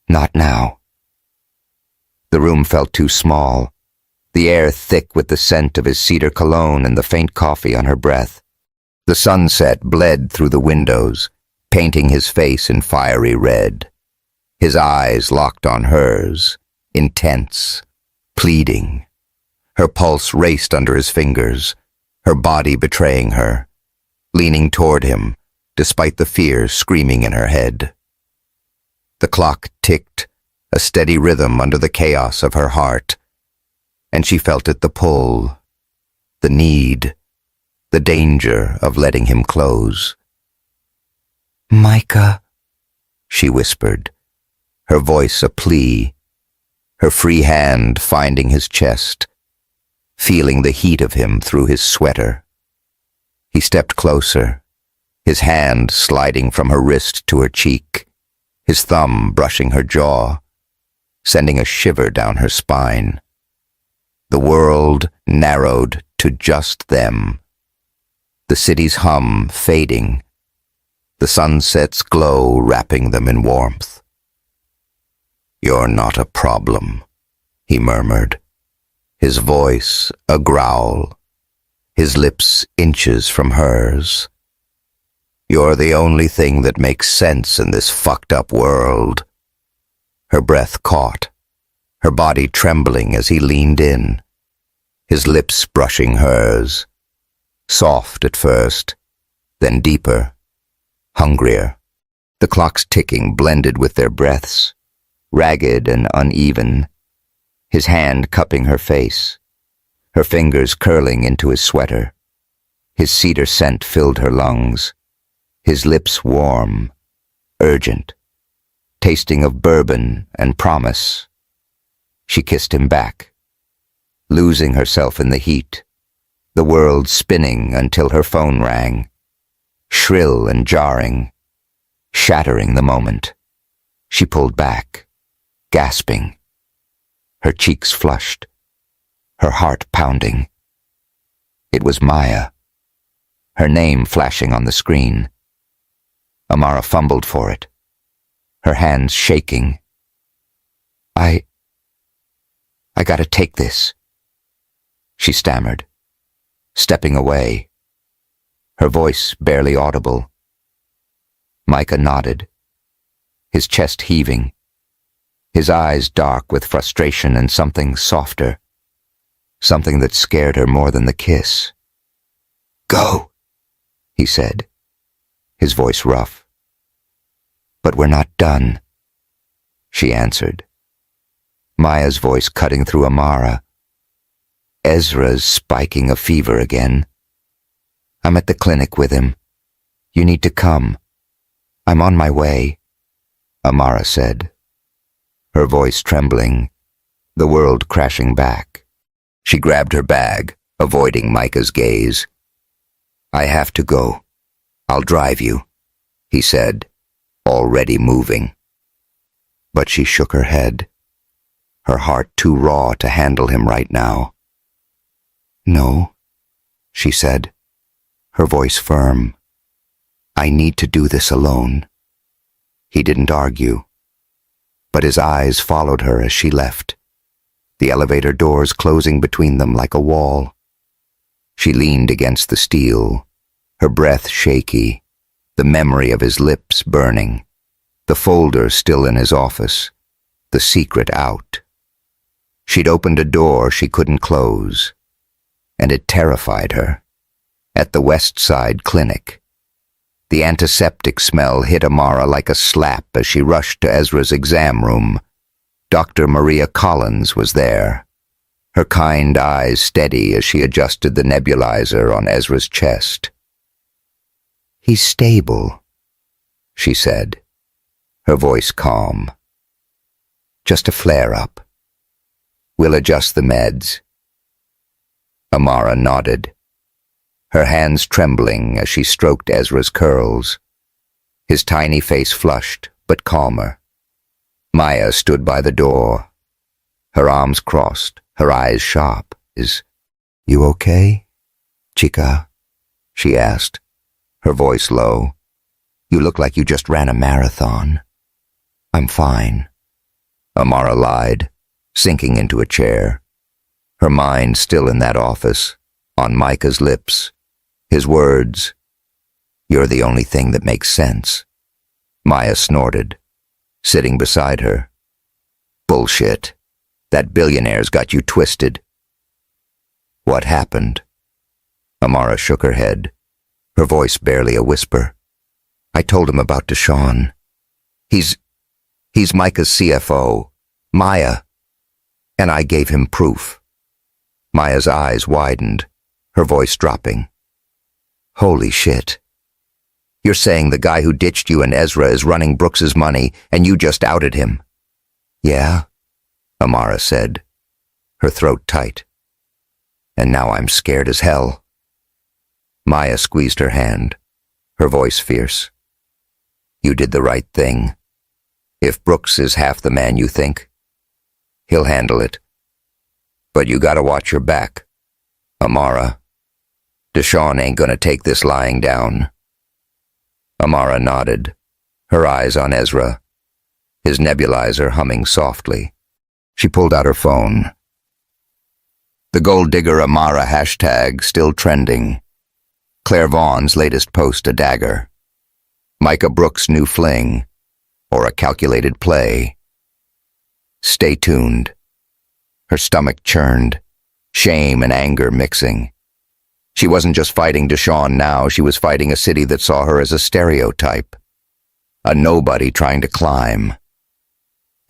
S1: Not now. The room felt too small, the air thick with the scent of his cedar cologne and the faint coffee on her breath. The sunset bled through the windows, painting his face in fiery red. His eyes locked on hers, intense, pleading. Her pulse raced under his fingers, her body betraying her, leaning toward him, despite the fear screaming in her head. The clock ticked, a steady rhythm under the chaos of her heart, and she felt it, the pull, the need, the danger of letting him close. Micah, she whispered, her voice a plea, her free hand finding his chest, feeling the heat of him through his sweater. He stepped closer, his hand sliding from her wrist to her cheek, his thumb brushing her jaw, sending a shiver down her spine. The world narrowed to just them. The city's hum fading, the sunset's glow wrapping them in warmth. You're not a problem, he murmured, his voice a growl, his lips inches from hers. You're the only thing that makes sense in this fucked up world. Her breath caught, her body trembling as he leaned in, his lips brushing hers, soft at first, then deeper, hungrier. The clock's ticking blended with their breaths, ragged and uneven, his hand cupping her face, her fingers curling into his sweater. His cedar scent filled her lungs, his lips warm, urgent, tasting of bourbon and promise. She kissed him back, losing herself in the heat, the world spinning until her phone rang, shrill and jarring, shattering the moment. She pulled back, gasping, her cheeks flushed, her heart pounding. It was Maya, her name flashing on the screen. Amara fumbled for it, her hands shaking. I gotta take this, she stammered, stepping away, her voice barely audible. Micah nodded, his chest heaving. his eyes dark with frustration and something softer, something that scared her more than the kiss. "Go," he said, his voice rough. "But we're not done," she answered, Maya's voice cutting through Amara. "Ezra's spiking a fever again. I'm at the clinic with him. You need to come. I'm on my way," Amara said, her voice trembling, the world crashing back. She grabbed her bag, avoiding Micah's gaze. "I have to go. I'll drive you," he said, already moving. But she shook her head, her heart too raw to handle him right now. "No," she said, her voice firm. "I need to do this alone." He didn't argue, but his eyes followed her as she left, the elevator doors closing between them like a wall. She leaned against the steel, her breath shaky, the memory of his lips burning, the folder still in his office, the secret out. She'd opened a door she couldn't close, and it terrified her. At the West Side Clinic, the antiseptic smell hit Amara like a slap as she rushed to Ezra's exam room. Dr. Maria Collins was there, her kind eyes steady as she adjusted the nebulizer on Ezra's chest. "He's stable," she said, her voice calm. "Just a flare-up. We'll adjust the meds." Amara nodded, her hands trembling as she stroked Ezra's curls. His tiny face flushed, but calmer. Maya stood by the door, her arms crossed, her eyes sharp. "You okay, chica?" she asked, her voice low. "You look like you just ran a marathon." "I'm fine," Amara lied, sinking into a chair, her mind still in that office, on Micah's lips. His words, "You're the only thing that makes sense." Maya snorted, sitting beside her. "Bullshit. That billionaire's got you twisted." "What happened?" Amara shook her head, her voice barely a whisper. "I told him about Deshawn. He's Micah's CFO, Maya, and I gave him proof." Maya's eyes widened, her voice dropping. "Holy shit. You're saying the guy who ditched you and Ezra is running Brooks's money and you just outed him?" "Yeah," Amara said, her throat tight. "And now I'm scared as hell." Maya squeezed her hand, her voice fierce. "You did the right thing. If Brooks is half the man you think, he'll handle it. But you gotta watch your back, Amara. Deshawn ain't gonna take this lying down." Amara nodded, her eyes on Ezra, his nebulizer humming softly. She pulled out her phone. The Gold Digger Amara hashtag still trending. Claire Vaughn's latest post a dagger. Micah Brooks' new fling, or a calculated play. Stay tuned. Her stomach churned, shame and anger mixing. She wasn't just fighting Deshawn now, she was fighting a city that saw her as a stereotype. A nobody trying to climb.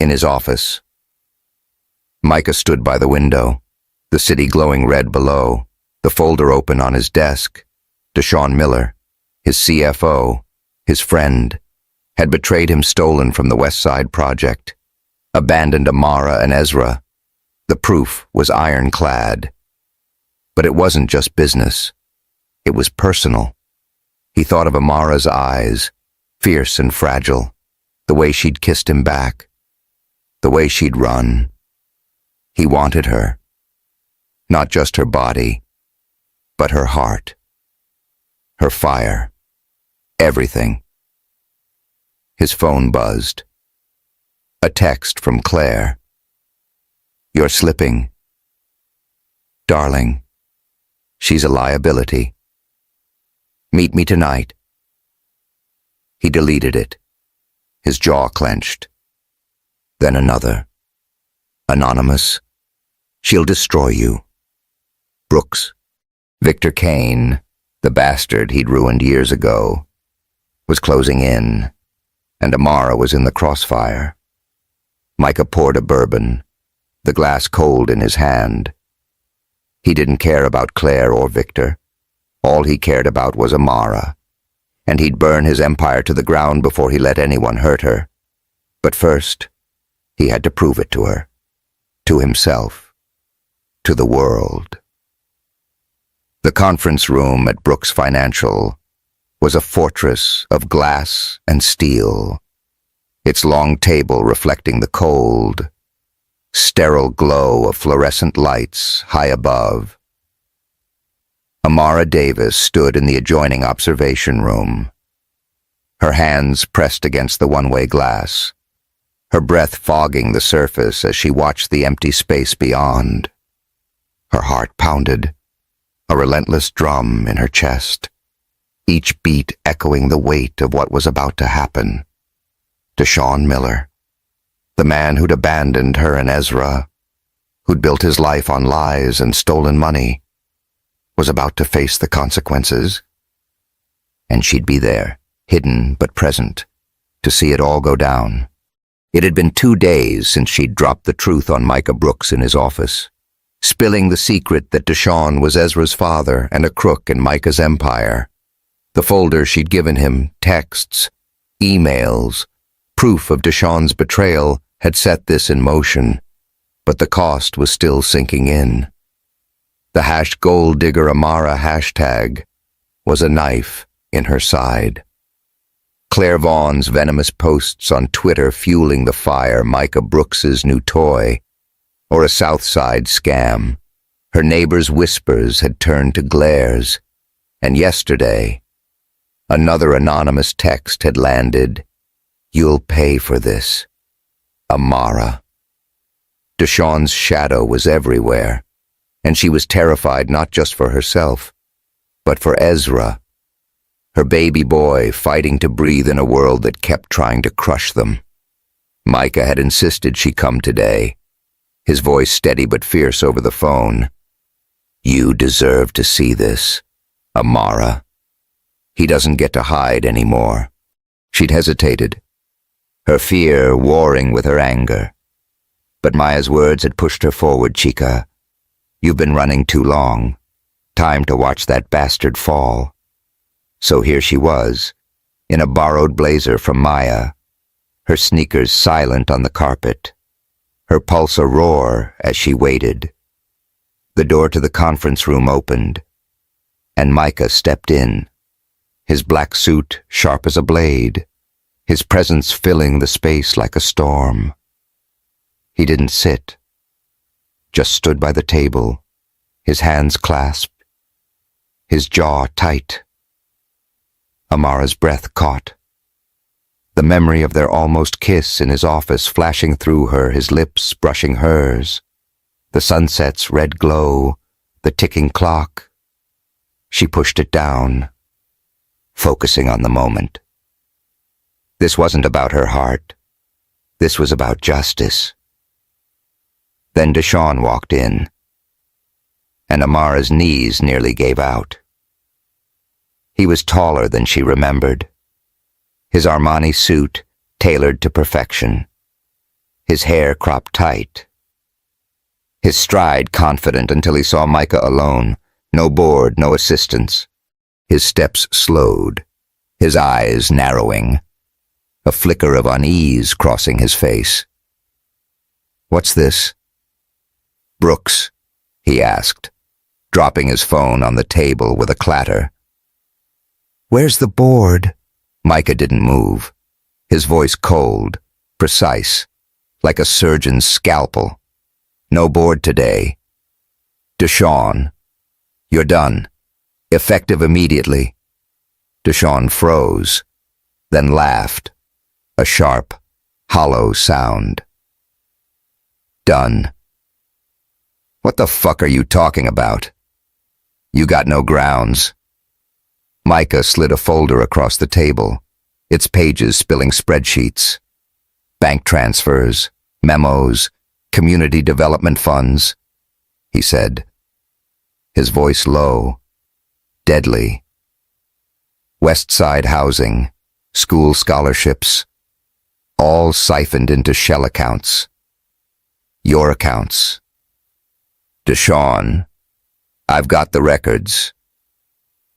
S1: In his office, Micah stood by the window, the city glowing red below, the folder open on his desk. Deshawn Miller, his CFO, his friend, had betrayed him, stolen from the West Side Project, abandoned Amara and Ezra. The proof was ironclad. But it wasn't just business. It was personal. He thought of Amara's eyes, fierce and fragile, the way she'd kissed him back, the way she'd run. He wanted her. Not just her body, but her heart, her fire, everything. His phone buzzed. A text from Claire. "You're slipping. Darling, she's a liability. Meet me tonight." He deleted it, his jaw clenched. Then another. Anonymous. She'll destroy you. Brooks. Victor Kane, the bastard he'd ruined years ago, was closing in, and Amara was in the crossfire. Micah poured a bourbon, the glass cold in his hand. He didn't care about Claire or Victor. All he cared about was Amara, and he'd burn his empire to the ground before he let anyone hurt her. But first, he had to prove it to her, to himself, to the world. The conference room at Brooks Financial was a fortress of glass and steel, its long table reflecting the cold, sterile glow of fluorescent lights high above. Amara Davis stood in the adjoining observation room, her hands pressed against the one-way glass, her breath fogging the surface as she watched the empty space beyond. Her heart pounded, a relentless drum in her chest, each beat echoing the weight of what was about to happen. Deshaun Miller, the man who'd abandoned her and Ezra, who'd built his life on lies and stolen money, was about to face the consequences. And she'd be there, hidden but present, to see it all go down. It had been 2 days since she'd dropped the truth on Micah Brooks in his office, spilling the secret that Deshaun was Ezra's father and a crook in Micah's empire. The folder she'd given him, texts, emails, proof of Deshaun's betrayal, had set this in motion, but the cost was still sinking in. The #gold digger Amara hashtag was a knife in her side. Claire Vaughn's venomous posts on Twitter fueling the fire Micah Brooks's new toy, or a South Side scam. Her neighbors' whispers had turned to glares, and yesterday, another anonymous text had landed. "You'll pay for this, Amara." Deshaun's shadow was everywhere, and she was terrified not just for herself, but for Ezra, her baby boy fighting to breathe in a world that kept trying to crush them. Micah had insisted she come today, his voice steady but fierce over the phone. "You deserve to see this, Amara. He doesn't get to hide anymore." She'd hesitated, her fear warring with her anger. But Maya's words had pushed her forward. "Chica, you've been running too long. Time to watch that bastard fall." So here she was, in a borrowed blazer from Maya, her sneakers silent on the carpet, her pulse a roar as she waited. The door to the conference room opened, and Micah stepped in, his black suit sharp as a blade, his presence filling the space like a storm. He didn't sit, just stood by the table, his hands clasped, his jaw tight. Amara's breath caught, the memory of their almost kiss in his office flashing through her, his lips brushing hers, the sunset's red glow, the ticking clock. She pushed it down, focusing on the moment. This wasn't about her heart. This was about justice. Then Deshaun walked in, and Amara's knees nearly gave out. He was taller than she remembered, his Armani suit tailored to perfection, his hair cropped tight, his stride confident until he saw Micah alone, no board, no assistance. His steps slowed, his eyes narrowing, a flicker of unease crossing his face. "What's this?" "Brooks," he asked, dropping his phone on the table with a clatter. "Where's the board?" Micah didn't move, his voice cold, precise, like a surgeon's scalpel. "No board today. Deshaun, you're done. Effective immediately." Deshaun froze, then laughed, a sharp, hollow sound. "Done. What the fuck are you talking about? You got no grounds." Micah slid a folder across the table, its pages spilling spreadsheets, bank transfers, memos, community development funds, he said, his voice low, deadly. West Side housing, school scholarships, all siphoned into shell accounts. Your accounts. Deshawn, I've got the records.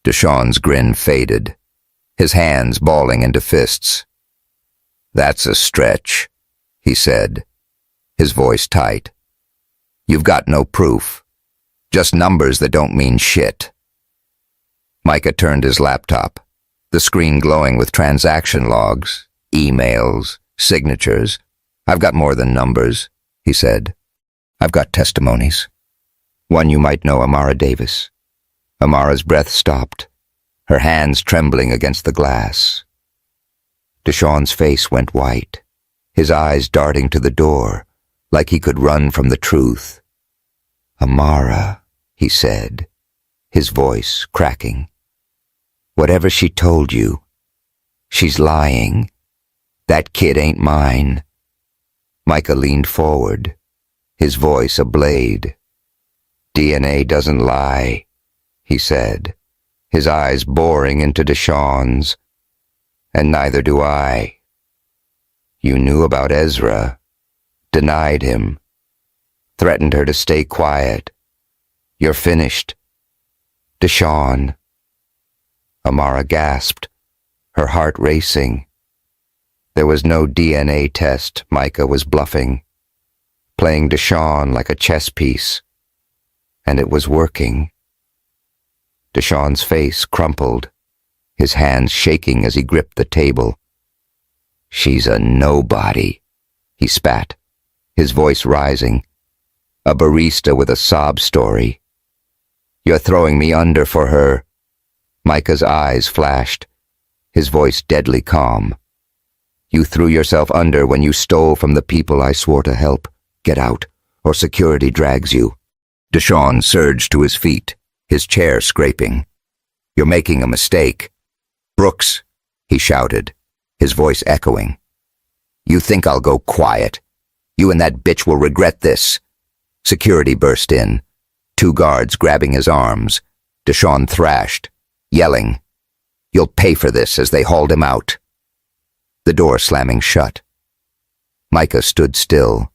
S1: Deshawn's grin faded, his hands balling into fists. That's a stretch, he said, his voice tight. You've got no proof, just numbers that don't mean shit. Micah turned his laptop, the screen glowing with transaction logs, emails, signatures. I've got more than numbers, he said. I've got testimonies. One you might know, Amara Davis. Amara's breath stopped, her hands trembling against the glass. Deshawn's face went white, his eyes darting to the door, like he could run from the truth. Amara, he said, his voice cracking. Whatever she told you, she's lying. That kid ain't mine. Micah leaned forward, his voice a blade. DNA doesn't lie, he said, his eyes boring into Deshawn's. And neither do I. You knew about Ezra, denied him, threatened her to stay quiet. You're finished. Deshawn. Amara gasped, her heart racing. There was no DNA test. Micah was bluffing, playing Deshawn like a chess piece. And it was working. Deshawn's face crumpled, his hands shaking as he gripped the table. She's a nobody, he spat, his voice rising. A barista with a sob story. You're throwing me under for her. Micah's eyes flashed, his voice deadly calm. You threw yourself under when you stole from the people I swore to help. Get out, or security drags you. Deshawn surged to his feet, his chair scraping. You're making a mistake. Brooks, he shouted, his voice echoing. You think I'll go quiet? You and that bitch will regret this. Security burst in, 2 guards grabbing his arms. Deshawn thrashed, yelling. You'll pay for this as they hauled him out. The door slamming shut. Micah stood still,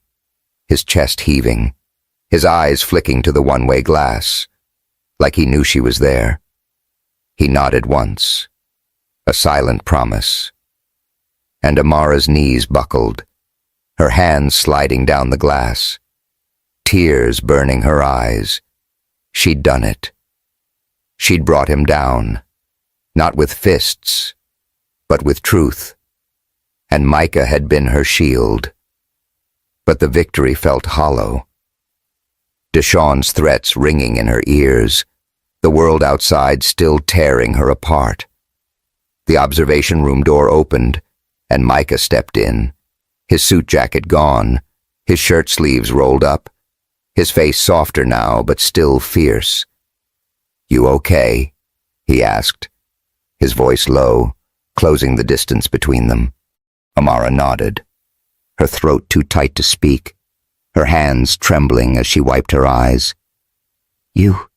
S1: his chest heaving, his eyes flicking to the one-way glass, like he knew she was there. He nodded once, a silent promise. And Amara's knees buckled, her hands sliding down the glass, tears burning her eyes. She'd done it. She'd brought him down, not with fists, but with truth. And Micah had been her shield. But the victory felt hollow. Deshawn's threats ringing in her ears, the world outside still tearing her apart. The observation room door opened, and Micah stepped in, his suit jacket gone, his shirt sleeves rolled up, his face softer now, but still fierce. You okay? He asked, his voice low, closing the distance between them. Amara nodded, her throat too tight to speak, her hands trembling as she wiped her eyes. You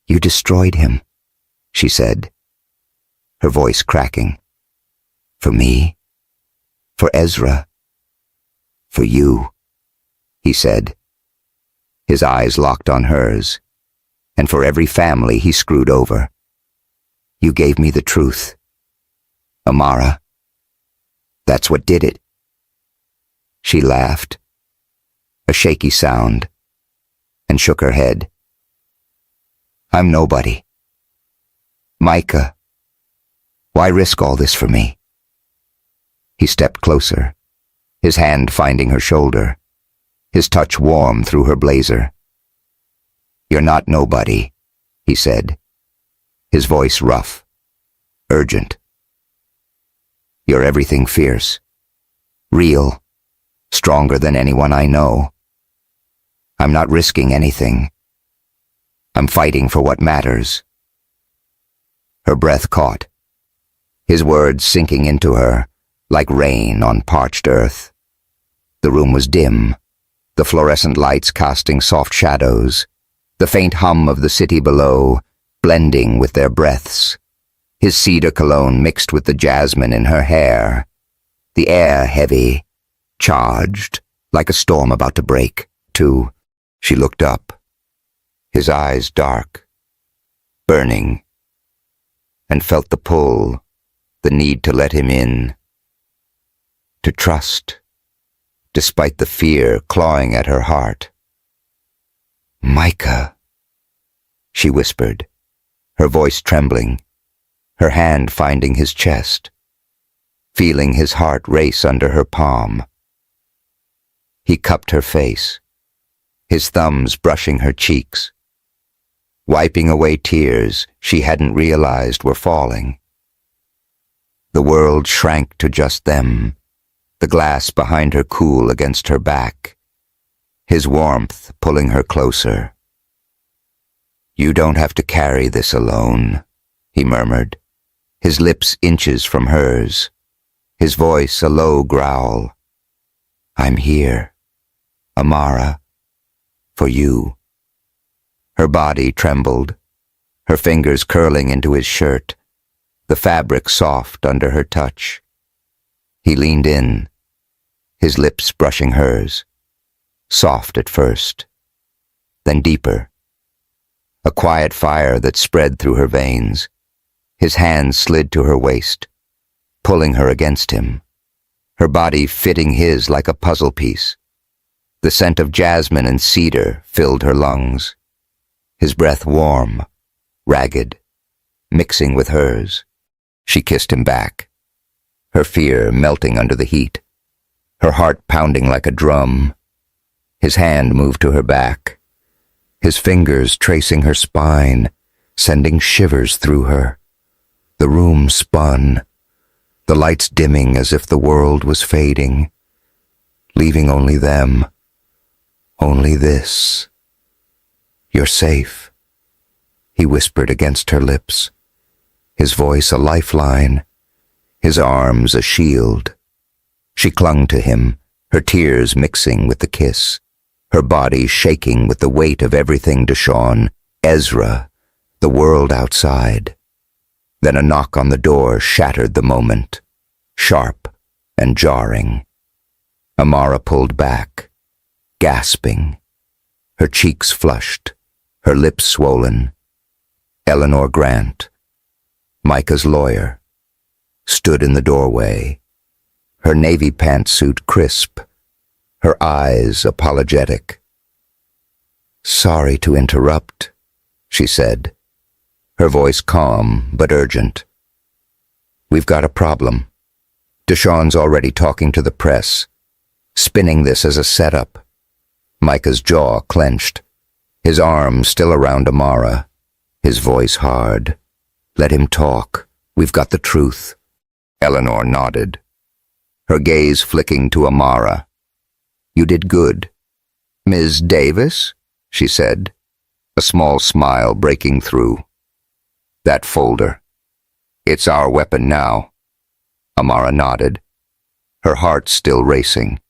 S1: destroyed him, she said, her voice cracking. For me? For Ezra? For you, he said, his eyes locked on hers, and for every family he screwed over. You gave me the truth. Amara, that's what did it. She laughed, a shaky sound, and shook her head. I'm nobody. Micah, why risk all this for me? He stepped closer, his hand finding her shoulder, his touch warm through her blazer. You're not nobody, he said, his voice rough, urgent. You're everything fierce, real, stronger than anyone I know. I'm not risking anything. I'm fighting for what matters. Her breath caught, his words sinking into her like rain on parched earth. The room was dim, the fluorescent lights casting soft shadows, the faint hum of the city below blending with their breaths. His cedar cologne mixed with the jasmine in her hair. The air heavy, charged, like a storm about to break. Too, she looked up. His eyes dark, burning, and felt the pull, the need to let him in. To trust, despite the fear clawing at her heart. "Micah," she whispered, her voice trembling, her hand finding his chest, feeling his heart race under her palm. He cupped her face, his thumbs brushing her cheeks, wiping away tears she hadn't realized were falling. The world shrank to just them, the glass behind her cool against her back, his warmth pulling her closer. "You don't have to carry this alone," he murmured, his lips inches from hers, his voice a low growl. "I'm here, Amara, for you." Her body trembled, her fingers curling into his shirt, the fabric soft under her touch. He leaned in, his lips brushing hers, soft at first, then deeper. A quiet fire that spread through her veins. His hands slid to her waist, pulling her against him, her body fitting his like a puzzle piece. The scent of jasmine and cedar filled her lungs, his breath warm, ragged, mixing with hers. She kissed him back, her fear melting under the heat, her heart pounding like a drum. His hand moved to her back, his fingers tracing her spine, sending shivers through her. The room spun, the lights dimming as if the world was fading, leaving only them, only this. "You're safe," he whispered against her lips, his voice a lifeline, his arms a shield. She clung to him, her tears mixing with the kiss, her body shaking with the weight of everything Deshawn, Ezra, the world outside. Then a knock on the door shattered the moment, sharp and jarring. Amara pulled back, gasping, her cheeks flushed, her lips swollen. Eleanor Grant, Micah's lawyer, stood in the doorway, her navy pantsuit crisp, her eyes apologetic. "Sorry to interrupt," she said, her voice calm but urgent. "We've got a problem. Deshawn's already talking to the press, spinning this as a setup." Micah's jaw clenched, his arm still around Amara, his voice hard. "Let him talk. We've got the truth." Eleanor nodded, her gaze flicking to Amara. "You did good." "Ms. Davis?" she said, a small smile breaking through. "That folder. It's our weapon now." Amara nodded, her heart still racing,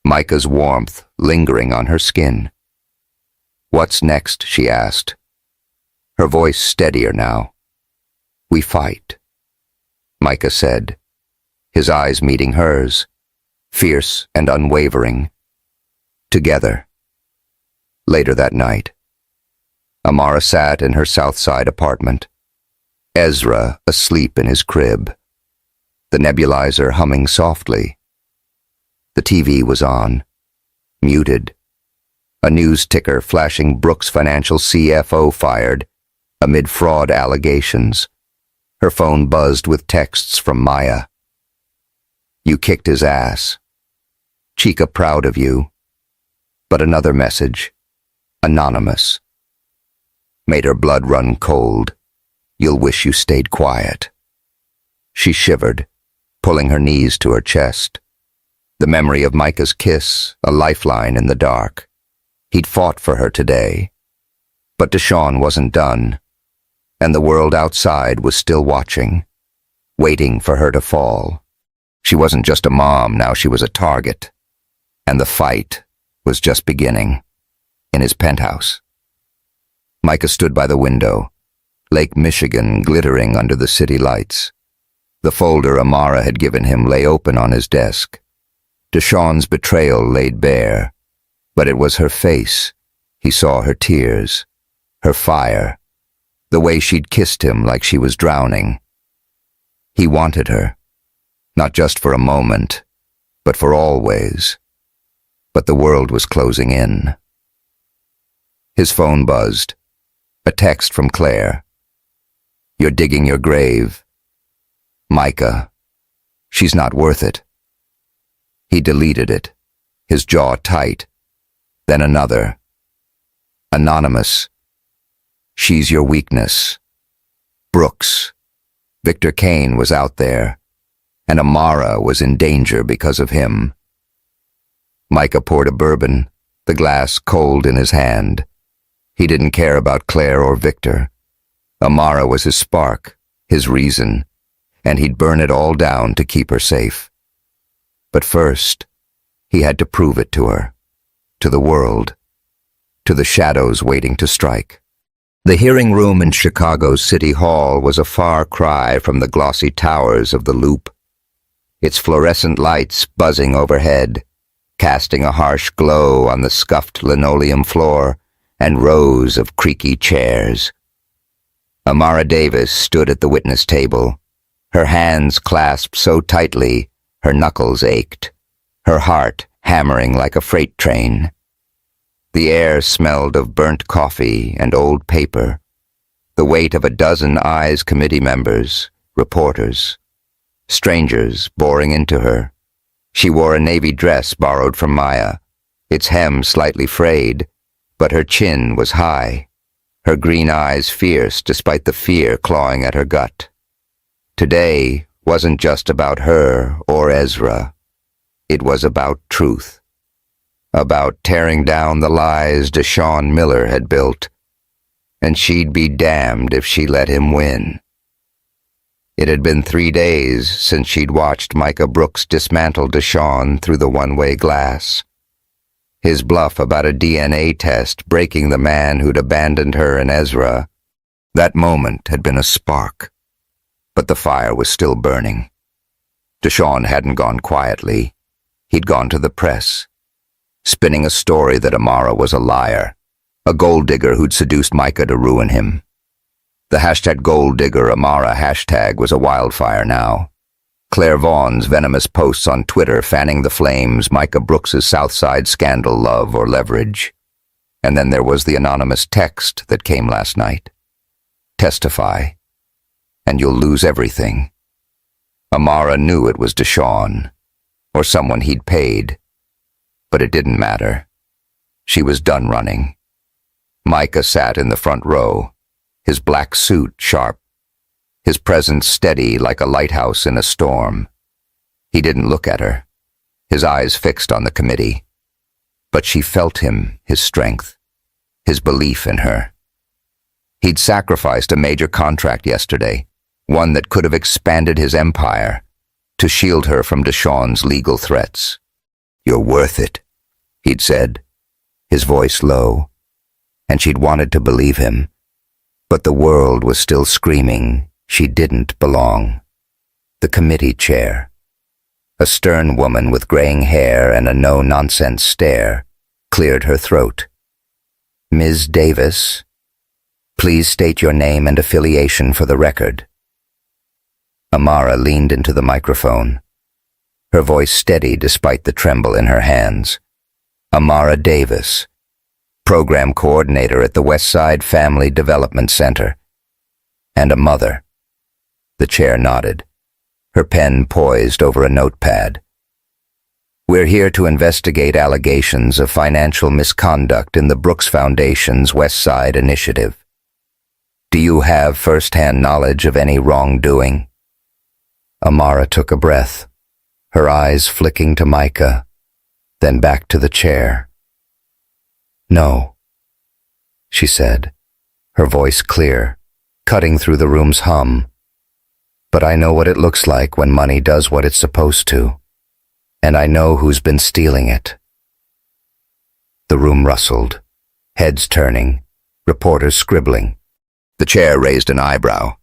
S1: Micah's warmth lingering on her skin. "What's next?" she asked, her voice steadier now. "We fight," Micah said, his eyes meeting hers, fierce and unwavering. Together. Later that night, Amara sat in her South Side apartment, Ezra asleep in his crib, the nebulizer humming softly. The TV was on, muted, a news ticker flashing Brooks Financial CFO fired amid fraud allegations. Her phone buzzed with texts from Maya. "You kicked his ass. Chica proud of you." But another message, anonymous, made her blood run cold. "You'll wish you stayed quiet." She shivered, pulling her knees to her chest. The memory of Micah's kiss, a lifeline in the dark. He'd fought for her today. But Deshawn wasn't done, and the world outside was still watching, waiting for her to fall. She wasn't just a mom, now she was a target. And the fight was just beginning, in his penthouse. Micah stood by the window, Lake Michigan glittering under the city lights. The folder Amara had given him lay open on his desk. Deshawn's betrayal laid bare, but it was her face. He saw her tears, her fire, the way she'd kissed him like she was drowning. He wanted her, not just for a moment, but for always. But the world was closing in. His phone buzzed. A text from Claire. "You're digging your grave. Micah, she's not worth it." He deleted it, his jaw tight. Then another. Anonymous. "She's your weakness." Brooks. Victor Kane was out there, and Amara was in danger because of him. Micah poured a bourbon, the glass cold in his hand. He didn't care about Claire or Victor. Amara was his spark, his reason, and he'd burn it all down to keep her safe. But first, he had to prove it to her, to the world, to the shadows waiting to strike. The hearing room in Chicago's City Hall was a far cry from the glossy towers of the Loop, its fluorescent lights buzzing overhead, casting a harsh glow on the scuffed linoleum floor and rows of creaky chairs. Amara Davis stood at the witness table, her hands clasped so tightly her knuckles ached, her heart hammering like a freight train. The air smelled of burnt coffee and old paper, the weight of a dozen Eyes Committee members, reporters, strangers boring into her. She wore a navy dress borrowed from Maya, its hem slightly frayed, but her chin was high, her green eyes fierce despite the fear clawing at her gut. Today wasn't just about her or Ezra. It was about truth. About tearing down the lies Deshawn Miller had built, and she'd be damned if she let him win. It had been 3 days since she'd watched Micah Brooks dismantle Deshawn through the one-way glass. His bluff about a DNA test breaking the man who'd abandoned her and Ezra. That moment had been a spark, but the fire was still burning. Deshawn hadn't gone quietly. He'd gone to the press, spinning a story that Amara was a liar, a gold digger who'd seduced Micah to ruin him. The hashtag gold digger Amara hashtag was a wildfire now. Claire Vaughn's venomous posts on Twitter fanning the flames Micah Brooks's Southside scandal love or leverage. And then there was the anonymous text that came last night. "Testify, and you'll lose everything." Amara knew it was Deshawn, or someone he'd paid, but it didn't matter. She was done running. Micah sat in the front row, his black suit sharp, his presence steady like a lighthouse in a storm. He didn't look at her, his eyes fixed on the committee. But she felt him, his strength, his belief in her. He'd sacrificed a major contract yesterday, one that could have expanded his empire, to shield her from Deshawn's legal threats. "You're worth it," he'd said, his voice low, and she'd wanted to believe him. But the world was still screaming she didn't belong. The committee chair, a stern woman with graying hair and a no-nonsense stare, cleared her throat. "Ms. Davis, please state your name and affiliation for the record." Amara leaned into the microphone, her voice steady despite the tremble in her hands. "Amara Davis, program coordinator at the Westside Family Development Center, and a mother." The chair nodded, her pen poised over a notepad. "We're here to investigate allegations of financial misconduct in the Brooks Foundation's Westside Initiative. Do you have first-hand knowledge of any wrongdoing?" Amara took a breath, her eyes flicking to Micah, then back to the chair. "No," she said, her voice clear, cutting through the room's hum. "But I know what it looks like when money does what it's supposed to, and I know who's been stealing it." The room rustled, heads turning, reporters scribbling. The chair raised an eyebrow.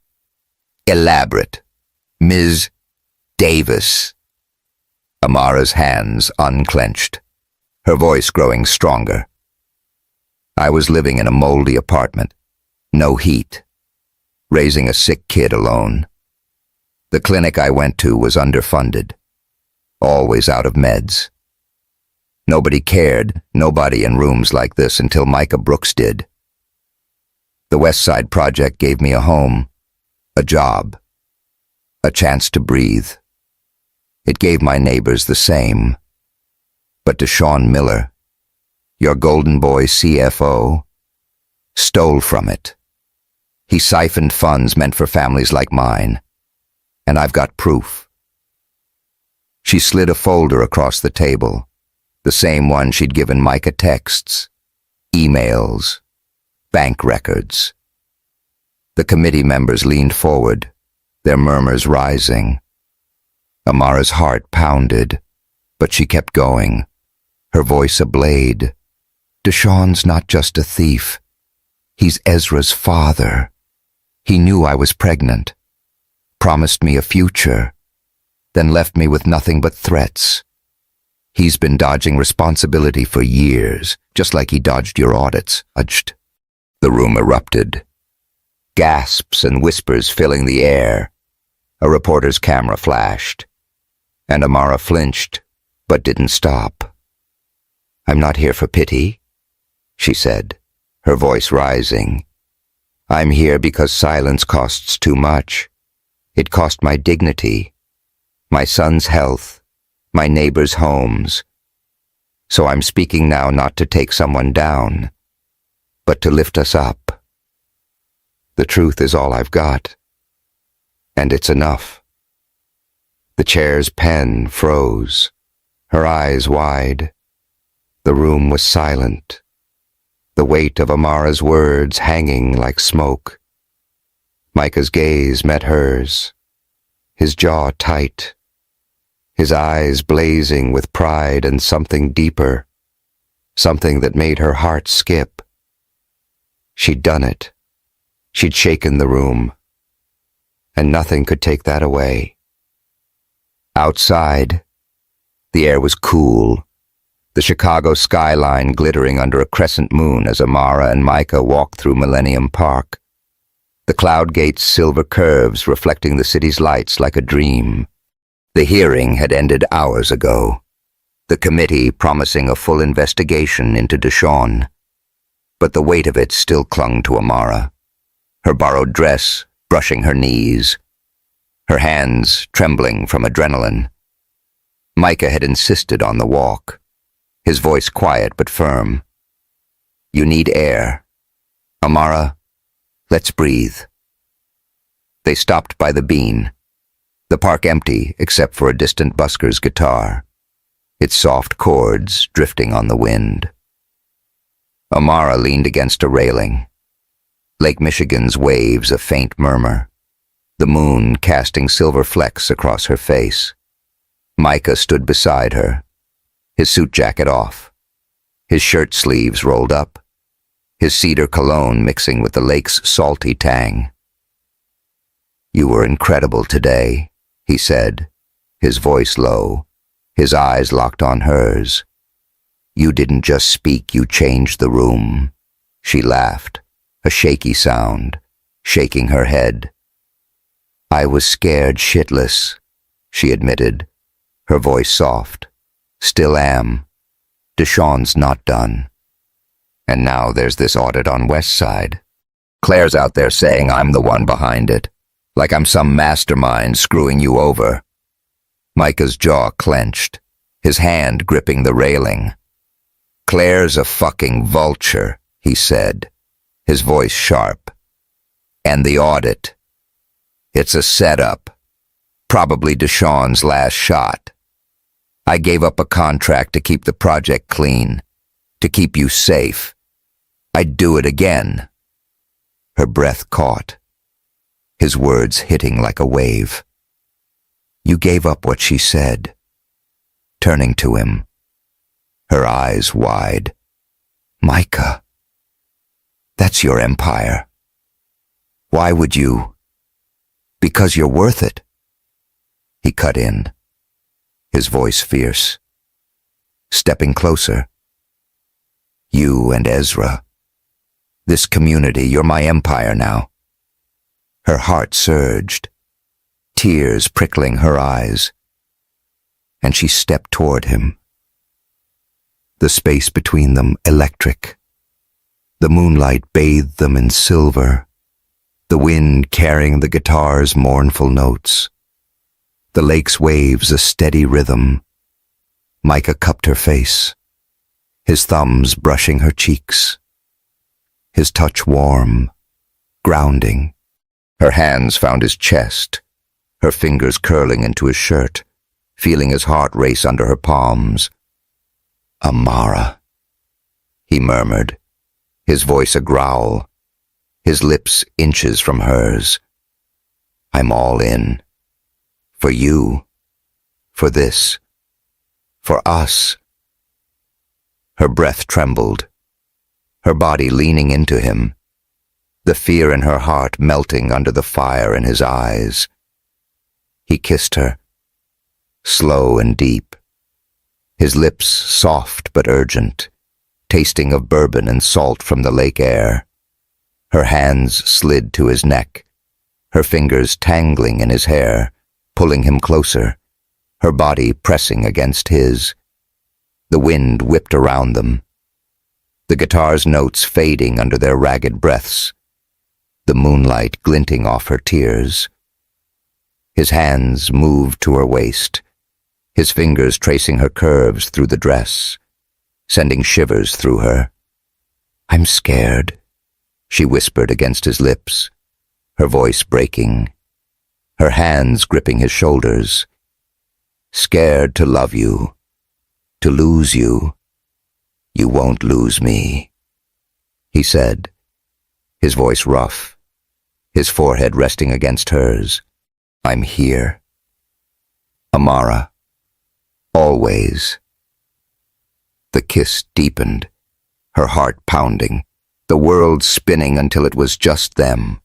S1: Elaborate. Ms. Davis. Amara's hands unclenched, her voice growing stronger. I was living in a moldy apartment, no heat, raising a sick kid alone. The clinic I went to was underfunded, always out of meds. Nobody cared, nobody in rooms like this until Micah Brooks did. The West Side Project gave me a home, a job, a chance to breathe. It gave my neighbors the same. But Deshaun Miller, your golden boy CFO, stole from it. He siphoned funds meant for families like mine, and I've got proof. She slid a folder across the table, the same one she'd given Micah texts, emails, bank records. The committee members leaned forward, their murmurs rising. Amara's heart pounded, but she kept going, her voice a blade. Deshaun's not just a thief. He's Ezra's father. He knew I was pregnant, promised me a future, then left me with nothing but threats. He's been dodging responsibility for years, just like he dodged your audits. The room erupted. Gasps and whispers filling the air. A reporter's camera flashed, and Amara flinched, but didn't stop. I'm not here for pity, she said, her voice rising. I'm here because silence costs too much. It cost my dignity, my son's health, my neighbors' homes. So I'm speaking now not to take someone down, but to lift us up. The truth is all I've got, and it's enough. The chair's pen froze, her eyes wide. The room was silent, the weight of Amara's words hanging like smoke. Micah's gaze met hers, his jaw tight, his eyes blazing with pride and something deeper, something that made her heart skip. She'd done it. She'd shaken the room, and nothing could take that away. Outside, the air was cool, the Chicago skyline glittering under a crescent moon as Amara and Micah walked through Millennium Park, the cloud gate's silver curves reflecting the city's lights like a dream. The hearing had ended hours ago, the committee promising a full investigation into Deshaun, but the weight of it still clung to Amara, her borrowed dress brushing her knees, her hands trembling from adrenaline. Micah had insisted on the walk, his voice quiet but firm. You need air. Amara, let's breathe. They stopped by the Bean, the park empty except for a distant busker's guitar, its soft chords drifting on the wind. Amara leaned against a railing, Lake Michigan's waves a faint murmur, the moon casting silver flecks across her face. Micah stood beside her, his suit jacket off, his shirt sleeves rolled up, his cedar cologne mixing with the lake's salty tang. You were incredible today, he said, his voice low, his eyes locked on hers. You didn't just speak, you changed the room. She laughed, a shaky sound, shaking her head. I was scared shitless, she admitted, her voice soft. Still am. Deshaun's not done. And now there's this audit on West Side. Claire's out there saying I'm the one behind it, like I'm some mastermind screwing you over. Micah's jaw clenched, his hand gripping the railing. Claire's a fucking vulture, he said, his voice sharp. And the audit. It's a setup. Probably Deshaun's last shot. I gave up a contract to keep the project clean, to keep you safe. I'd do it again. Her breath caught, his words hitting like a wave. You gave up what she said, turning to him, her eyes wide, Micah, that's your empire. Why would you? Because you're worth it. He cut in, his voice fierce. Stepping closer. You and Ezra. This community, you're my empire now. Her heart surged, tears prickling her eyes, and she stepped toward him. The space between them electric. The moonlight bathed them in silver, the wind carrying the guitar's mournful notes. The lake's waves a steady rhythm. Micah cupped her face, his thumbs brushing her cheeks. His touch warm, grounding. Her hands found his chest, her fingers curling into his shirt, feeling his heart race under her palms. Amara, he murmured, his voice a growl, his lips inches from hers. I'm all in. For you. For this. For us. Her breath trembled, her body leaning into him, the fear in her heart melting under the fire in his eyes. He kissed her, slow and deep, his lips soft but urgent, tasting of bourbon and salt from the lake air. Her hands slid to his neck, her fingers tangling in his hair, pulling him closer, her body pressing against his. The wind whipped around them, the guitar's notes fading under their ragged breaths, the moonlight glinting off her tears. His hands moved to her waist, his fingers tracing her curves through the dress, sending shivers through her. I'm scared, she whispered against his lips, her voice breaking, her hands gripping his shoulders. Scared to love you, to lose you. You won't lose me, he said, his voice rough, his forehead resting against hers. I'm here. Amara. Always. The kiss deepened, her heart pounding, the world spinning until it was just them,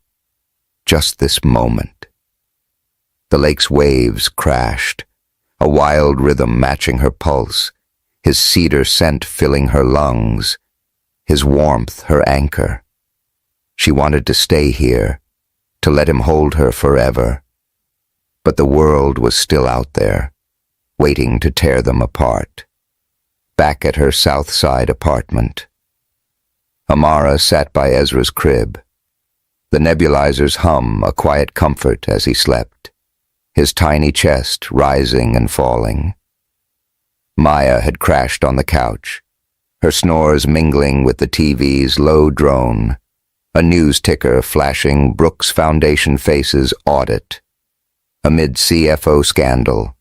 S1: just this moment. The lake's waves crashed, a wild rhythm matching her pulse, his cedar scent filling her lungs, his warmth her anchor. She wanted to stay here, to let him hold her forever. But the world was still out there, waiting to tear them apart. Back at her South Side apartment. Amara sat by Ezra's crib, the nebulizer's hum a quiet comfort as he slept, his tiny chest rising and falling. Maya had crashed on the couch, her snores mingling with the TV's low drone, a news ticker flashing Brooks Foundation Faces audit. Amid CFO scandal,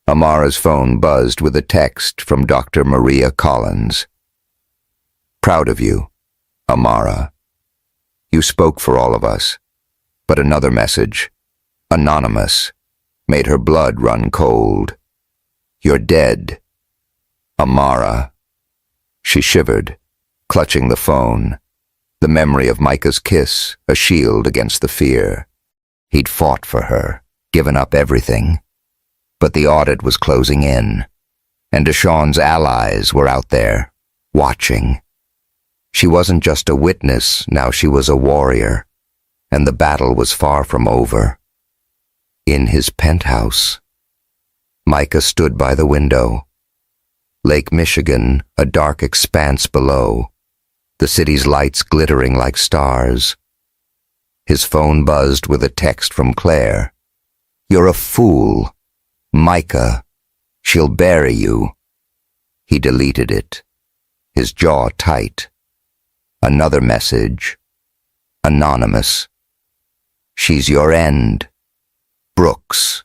S1: Amara's phone buzzed with a text from Dr. Maria Collins. Proud of you, Amara. You spoke for all of us, but another message, anonymous, made her blood run cold. You're dead. Amara. She shivered, clutching the phone, the memory of Micah's kiss, a shield against the fear. He'd fought for her, given up everything. But the audit was closing in, and Deshawn's allies were out there, watching. She wasn't just a witness, now she was a warrior, and the battle was far from over. In his penthouse, Micah stood by the window. Lake Michigan, a dark expanse below, the city's lights glittering like stars. His phone buzzed with a text from Claire. You're a fool. Micah. She'll bury you. He deleted it, his jaw tight. Another message. Anonymous. She's your end. Brooks.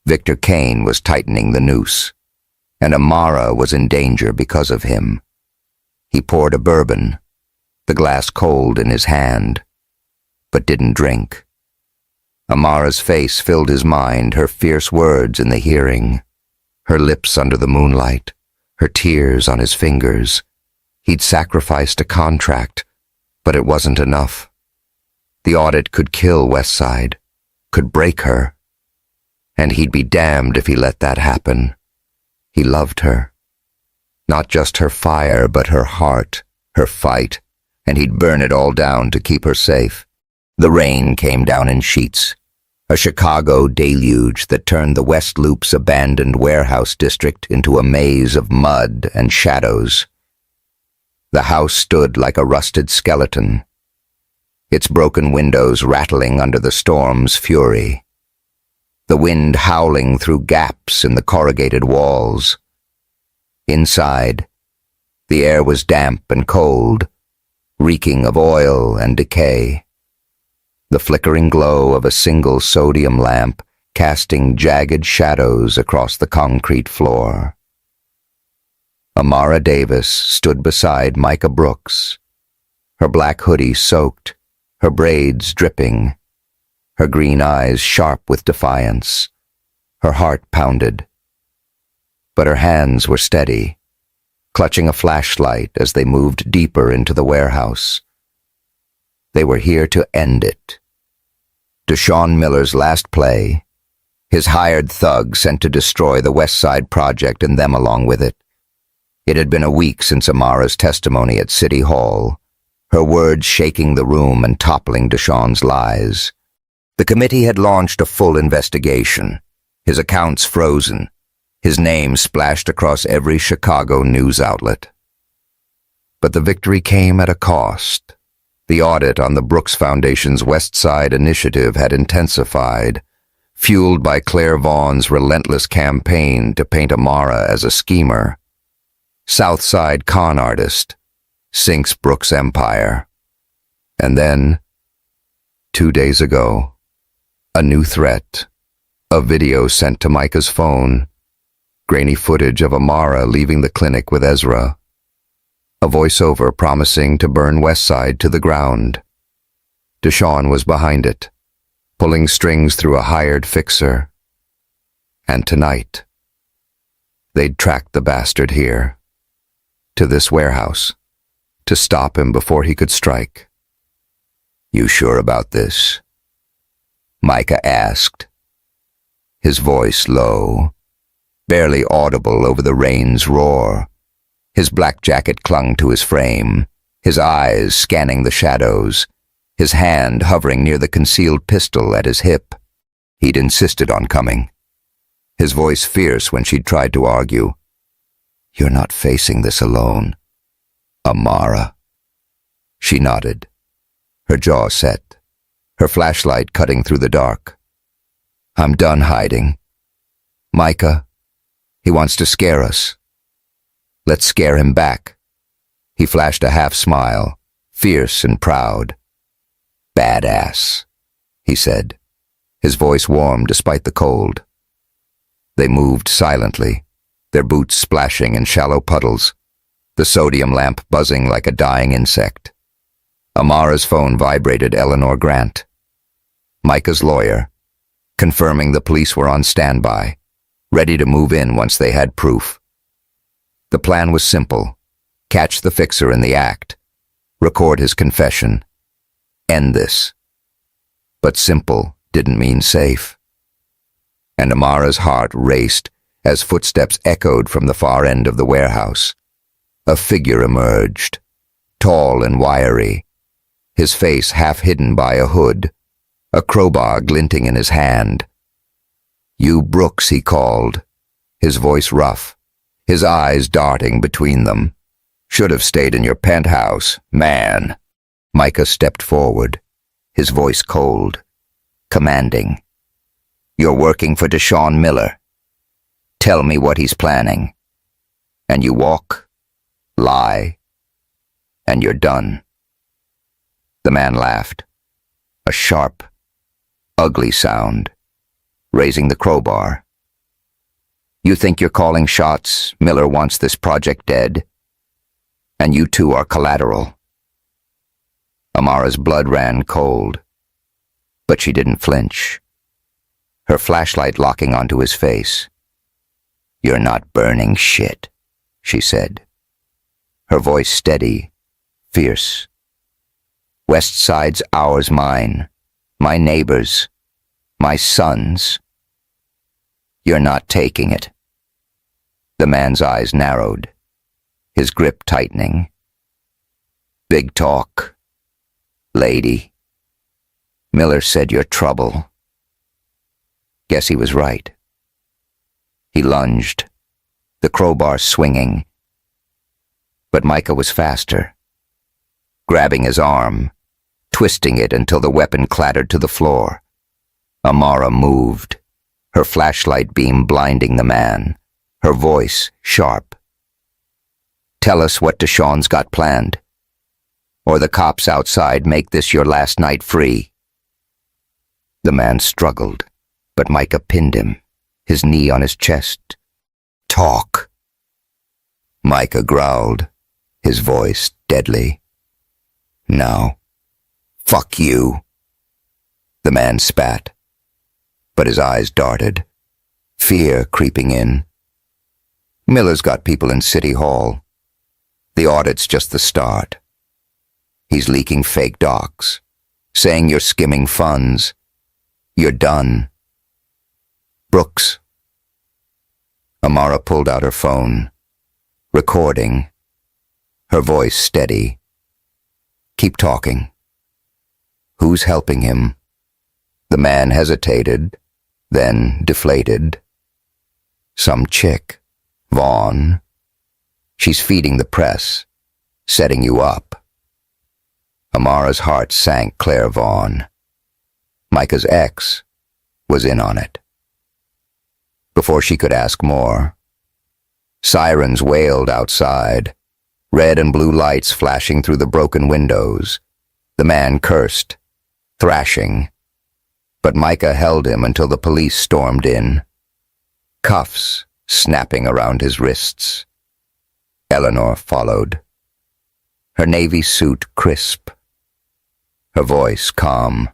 S1: Victor Kane was tightening the noose, and Amara was in danger because of him. He poured a bourbon, the glass cold in his hand, but didn't drink. Amara's face filled his mind, her fierce words in the hearing, her lips under the moonlight, her tears on his fingers. He'd sacrificed a contract, but it wasn't enough. The audit could kill Westside, could break her, and he'd be damned if he let that happen. He loved her. Not just her fire, but her heart, her fight, and he'd burn it all down to keep her safe. The rain came down in sheets, a Chicago deluge that turned the West Loop's abandoned warehouse district into a maze of mud and shadows. The house stood like a rusted skeleton, its broken windows rattling under the storm's fury, the wind howling through gaps in the corrugated walls. Inside, the air was damp and cold, reeking of oil and decay. The flickering glow of a single sodium lamp casting jagged shadows across the concrete floor. Amara Davis stood beside Micah Brooks, her black hoodie soaked, her braids dripping, her green eyes sharp with defiance. Her heart pounded, but her hands were steady, clutching a flashlight as they moved deeper into the warehouse. They were here to end it. Deshaun Miller's last play, his hired thug sent to destroy the West Side Project and them along with it. It had been a week since Amara's testimony at City Hall, her words shaking the room and toppling Deshaun's lies. The committee had launched a full investigation, his accounts frozen, his name splashed across every Chicago news outlet. But the victory came at a cost. The audit on the Brooks Foundation's West Side initiative had intensified, fueled by Claire Vaughn's relentless campaign to paint Amara as a schemer. South Side con artist, sinks Brooks' empire. And then, 2 days ago, a new threat, a video sent to Micah's phone, grainy footage of Amara leaving the clinic with Ezra, a voiceover promising to burn Westside to the ground. Deshaun was behind it, pulling strings through a hired fixer. And tonight, they'd tracked the bastard here, to this warehouse, to stop him before he could strike. "You sure about this?" Micah asked, his voice low, barely audible over the rain's roar. His black jacket clung to his frame, his eyes scanning the shadows, his hand hovering near the concealed pistol at his hip. He'd insisted on coming, his voice fierce when she'd tried to argue. "You're not facing this alone, Amara." She nodded, her jaw set, her flashlight cutting through the dark. "I'm done hiding. Micah, he wants to scare us. Let's scare him back." He flashed a half-smile, fierce and proud. "Badass," he said, his voice warm despite the cold. They moved silently, their boots splashing in shallow puddles, the sodium lamp buzzing like a dying insect. Amara's phone vibrated. Eleanor Grant, Micah's lawyer, confirming the police were on standby, ready to move in once they had proof. The plan was simple: catch the fixer in the act, record his confession, end this. But simple didn't mean safe. And Amara's heart raced as footsteps echoed from the far end of the warehouse. A figure emerged, tall and wiry, his face half hidden by a hood, a crowbar glinting in his hand. "You Brooks," he called, his voice rough, his eyes darting between them. "Should have stayed in your penthouse, man." Micah stepped forward, his voice cold, commanding. "You're working for Deshaun Miller. Tell me what he's planning. And you walk, lie, and you're done." The man laughed, a sharp, ugly sound, raising the crowbar. "You think you're calling shots? Miller wants this project dead. And you two are collateral." Amara's blood ran cold, but she didn't flinch, her flashlight locking onto his face. "You're not burning shit," she said. her voice steady, fierce. West Side's ours, mine, my neighbors, my sons. You're not taking it. The man's eyes narrowed, his grip tightening. Big talk, lady. Miller said you're trouble. Guess he was right. He lunged, the crowbar swinging. But Micah was faster, grabbing his arm, twisting it until the weapon clattered to the floor. Amara moved, her flashlight beam blinding the man, her voice sharp. Tell us what Deshawn's got planned, or the cops outside make this your last night free. The man struggled, but Micah pinned him, his knee on his chest. Talk. Micah growled, his voice deadly. No. Fuck you. The man spat, but his eyes darted, fear creeping in. Miller's got people in City Hall. The audit's just the start. He's leaking fake docs, saying you're skimming funds. You're done. Brooks. Amara pulled out her phone, recording, her voice steady. Keep talking. Who's helping him? The man hesitated, then deflated. Some chick, Vaughn. She's feeding the press, setting you up. Amara's heart sank. Claire Vaughn, Micah's ex, was in on it. Before she could ask more, sirens wailed outside, red and blue lights flashing through the broken windows. The man cursed, thrashing, but Micah held him until the police stormed in, cuffs snapping around his wrists. Eleanor followed, her navy suit crisp, her voice calm.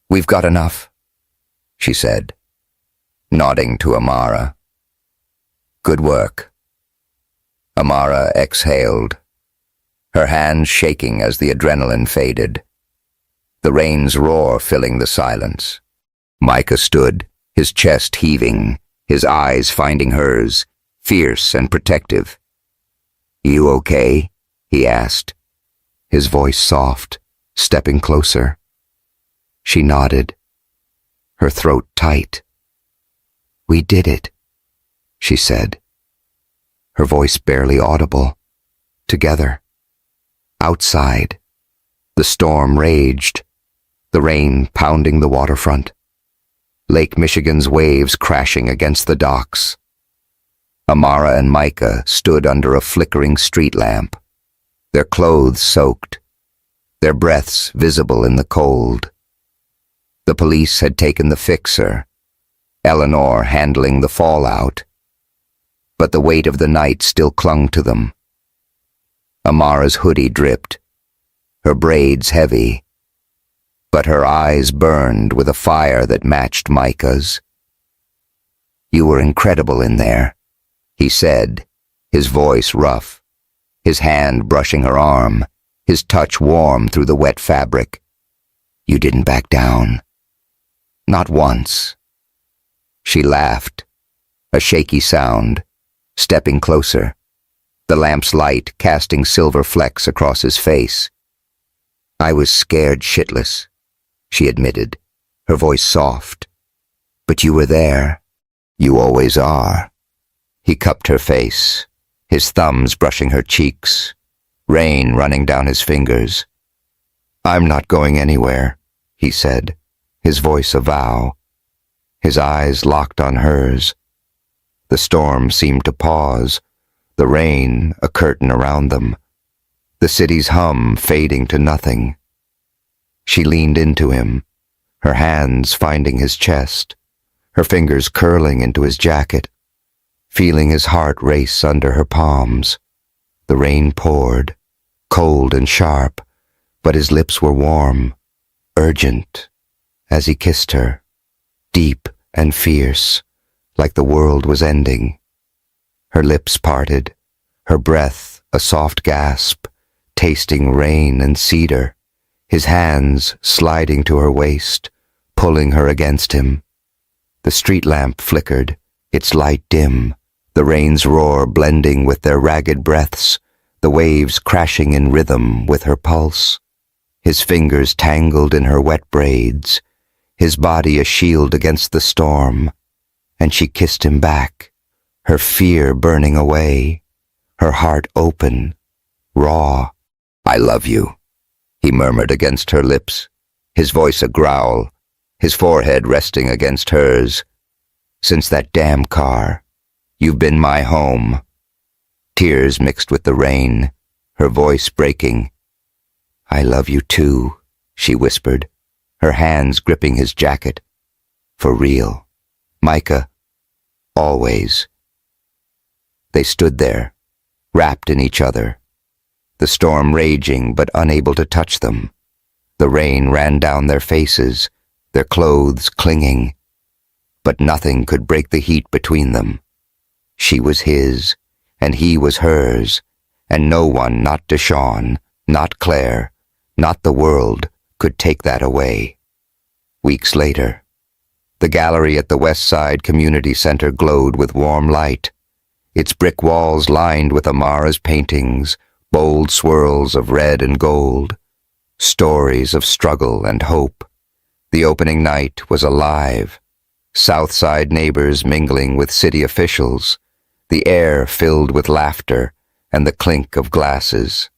S1: We've got enough, she said, nodding to Amara. Good work. Amara exhaled, her hands shaking as the adrenaline faded, the rain's roar filling the silence. Micah stood, his chest heaving, his eyes finding hers, fierce and protective. You okay? He asked, his voice soft, stepping closer. She nodded, her throat tight. We did it, she said, her voice barely audible. Together. Outside. The storm raged, the rain pounding the waterfront, Lake Michigan's waves crashing against the docks. Amara and Micah stood under a flickering street lamp, their clothes soaked, their breaths visible in the cold. The police had taken the fixer, Eleanor handling the fallout, but the weight of the night still clung to them. Amara's hoodie dripped, her braids heavy, but her eyes burned with a fire that matched Micah's. You were incredible in there, he said, his voice rough, his hand brushing her arm, his touch warm through the wet fabric. You didn't back down. Not once. She laughed, a shaky sound, stepping closer, the lamp's light casting silver flecks across his face. I was scared shitless, she admitted, her voice soft. But you were there. You always are. He cupped her face, his thumbs brushing her cheeks, rain running down his fingers. I'm not going anywhere, he said, his voice a vow, his eyes locked on hers. The storm seemed to pause, the rain a curtain around them, the city's hum fading to nothing. She leaned into him, her hands finding his chest, her fingers curling into his jacket, feeling his heart race under her palms. The rain poured, cold and sharp, but his lips were warm, urgent, as he kissed her, deep and fierce, like the world was ending. Her lips parted, her breath a soft gasp, tasting rain and cedar, his hands sliding to her waist, pulling her against him. The street lamp flickered, its light dim, the rain's roar blending with their ragged breaths, the waves crashing in rhythm with her pulse. His fingers tangled in her wet braids, his body a shield against the storm, and she kissed him back, her fear burning away, her heart open, raw. "I love you," he murmured against her lips, his voice a growl, his forehead resting against hers. "Since that damn car, you've been my home." Tears mixed with the rain, her voice breaking. "I love you too," she whispered, her hands gripping his jacket. "For real. Micah. Always." They stood there, wrapped in each other, the storm raging but unable to touch them. The rain ran down their faces, their clothes clinging, but nothing could break the heat between them. She was his, and he was hers, and no one, not Deshawn, not Claire, not the world, could take that away. Weeks later, the gallery at the West Side Community Center glowed with warm light, its brick walls lined with Amara's paintings, bold swirls of red and gold, stories of struggle and hope. The opening night was alive, South Side neighbors mingling with city officials, the air filled with laughter and the clink of glasses.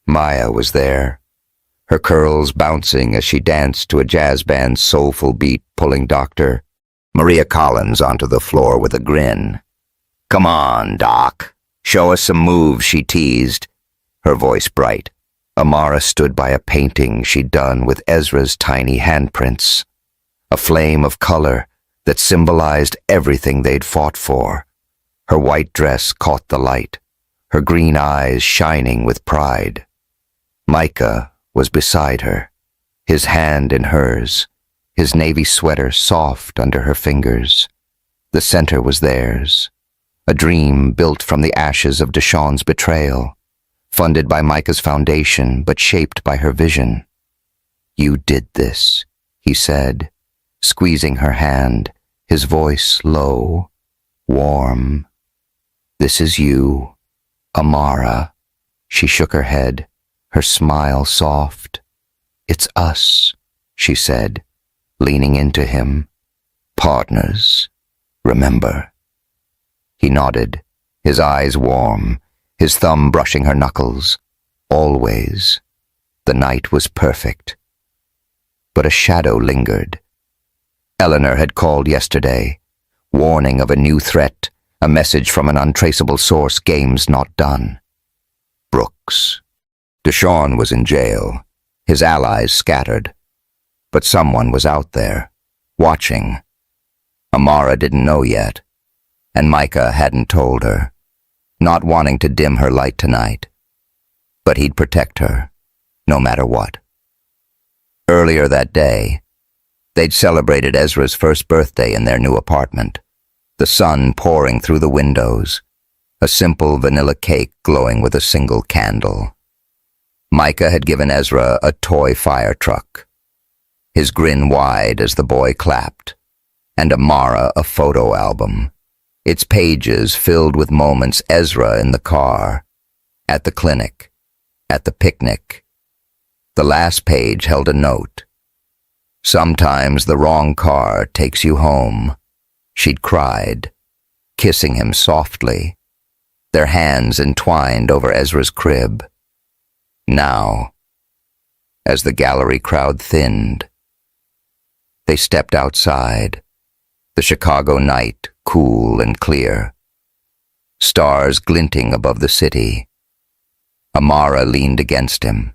S1: Maya was there, her curls bouncing as she danced to a jazz band's soulful beat pulling Dr. Maria Collins onto the floor with a grin. "Come on, Doc. Show us some moves," she teased, her voice bright. Amara stood by a painting she'd done with Ezra's tiny handprints, a flame of color that symbolized everything they'd fought for. Her white dress caught the light, her green eyes shining with pride. Micah was beside her, his hand in hers, his navy sweater soft under her fingers. The center was theirs, a dream built from the ashes of Deshawn's betrayal, funded by Micah's foundation but shaped by her vision. "You did this," he said, squeezing her hand, his voice low, warm. "This is you, Amara." She shook her head, her smile soft. "It's us," she said, leaning into him. "Partners, remember?" He nodded, his eyes warm, his thumb brushing her knuckles. Always. The night was perfect. But a shadow lingered. Eleanor had called yesterday, warning of a new threat, a message from an untraceable source, games not done. Brooks. Deshawn was in jail, his allies scattered. But someone was out there, watching. Amara didn't know yet, and Micah hadn't told her, not wanting to dim her light tonight. But he'd protect her, no matter what. Earlier that day, they'd celebrated Ezra's first birthday in their new apartment, the sun pouring through the windows, a simple vanilla cake glowing with a single candle. Micah had given Ezra a toy fire truck, his grin wide as the boy clapped, and Amara a photo album, its pages filled with moments Ezra in the car, at the clinic, at the picnic. The last page held a note. "Sometimes the wrong car takes you home," she'd cried, kissing him softly, their hands entwined over Ezra's crib. Now, as the gallery crowd thinned, they stepped outside, the Chicago night cool and clear, stars glinting above the city. Amara leaned against him,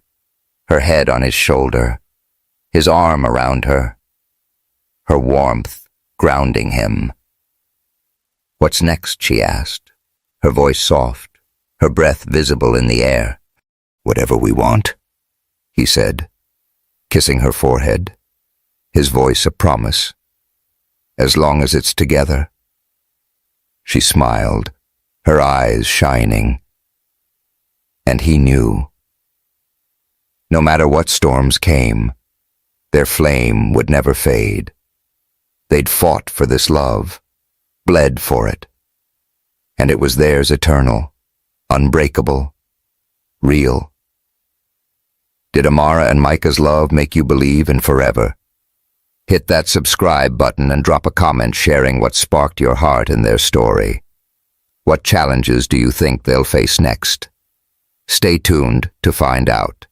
S1: her head on his shoulder, his arm around her, her warmth grounding him. "What's next?" she asked, her voice soft, her breath visible in the air. "Whatever we want," he said, kissing her forehead, his voice a promise. "As long as it's together." She smiled, her eyes shining, and he knew. No matter what storms came, their flame would never fade. They'd fought for this love, bled for it, and it was theirs eternal, unbreakable, real. Did Amara and Micah's love make you believe in forever? Hit that subscribe button and drop a comment sharing what sparked your heart in their story. What challenges do you think they'll face next? Stay tuned to find out.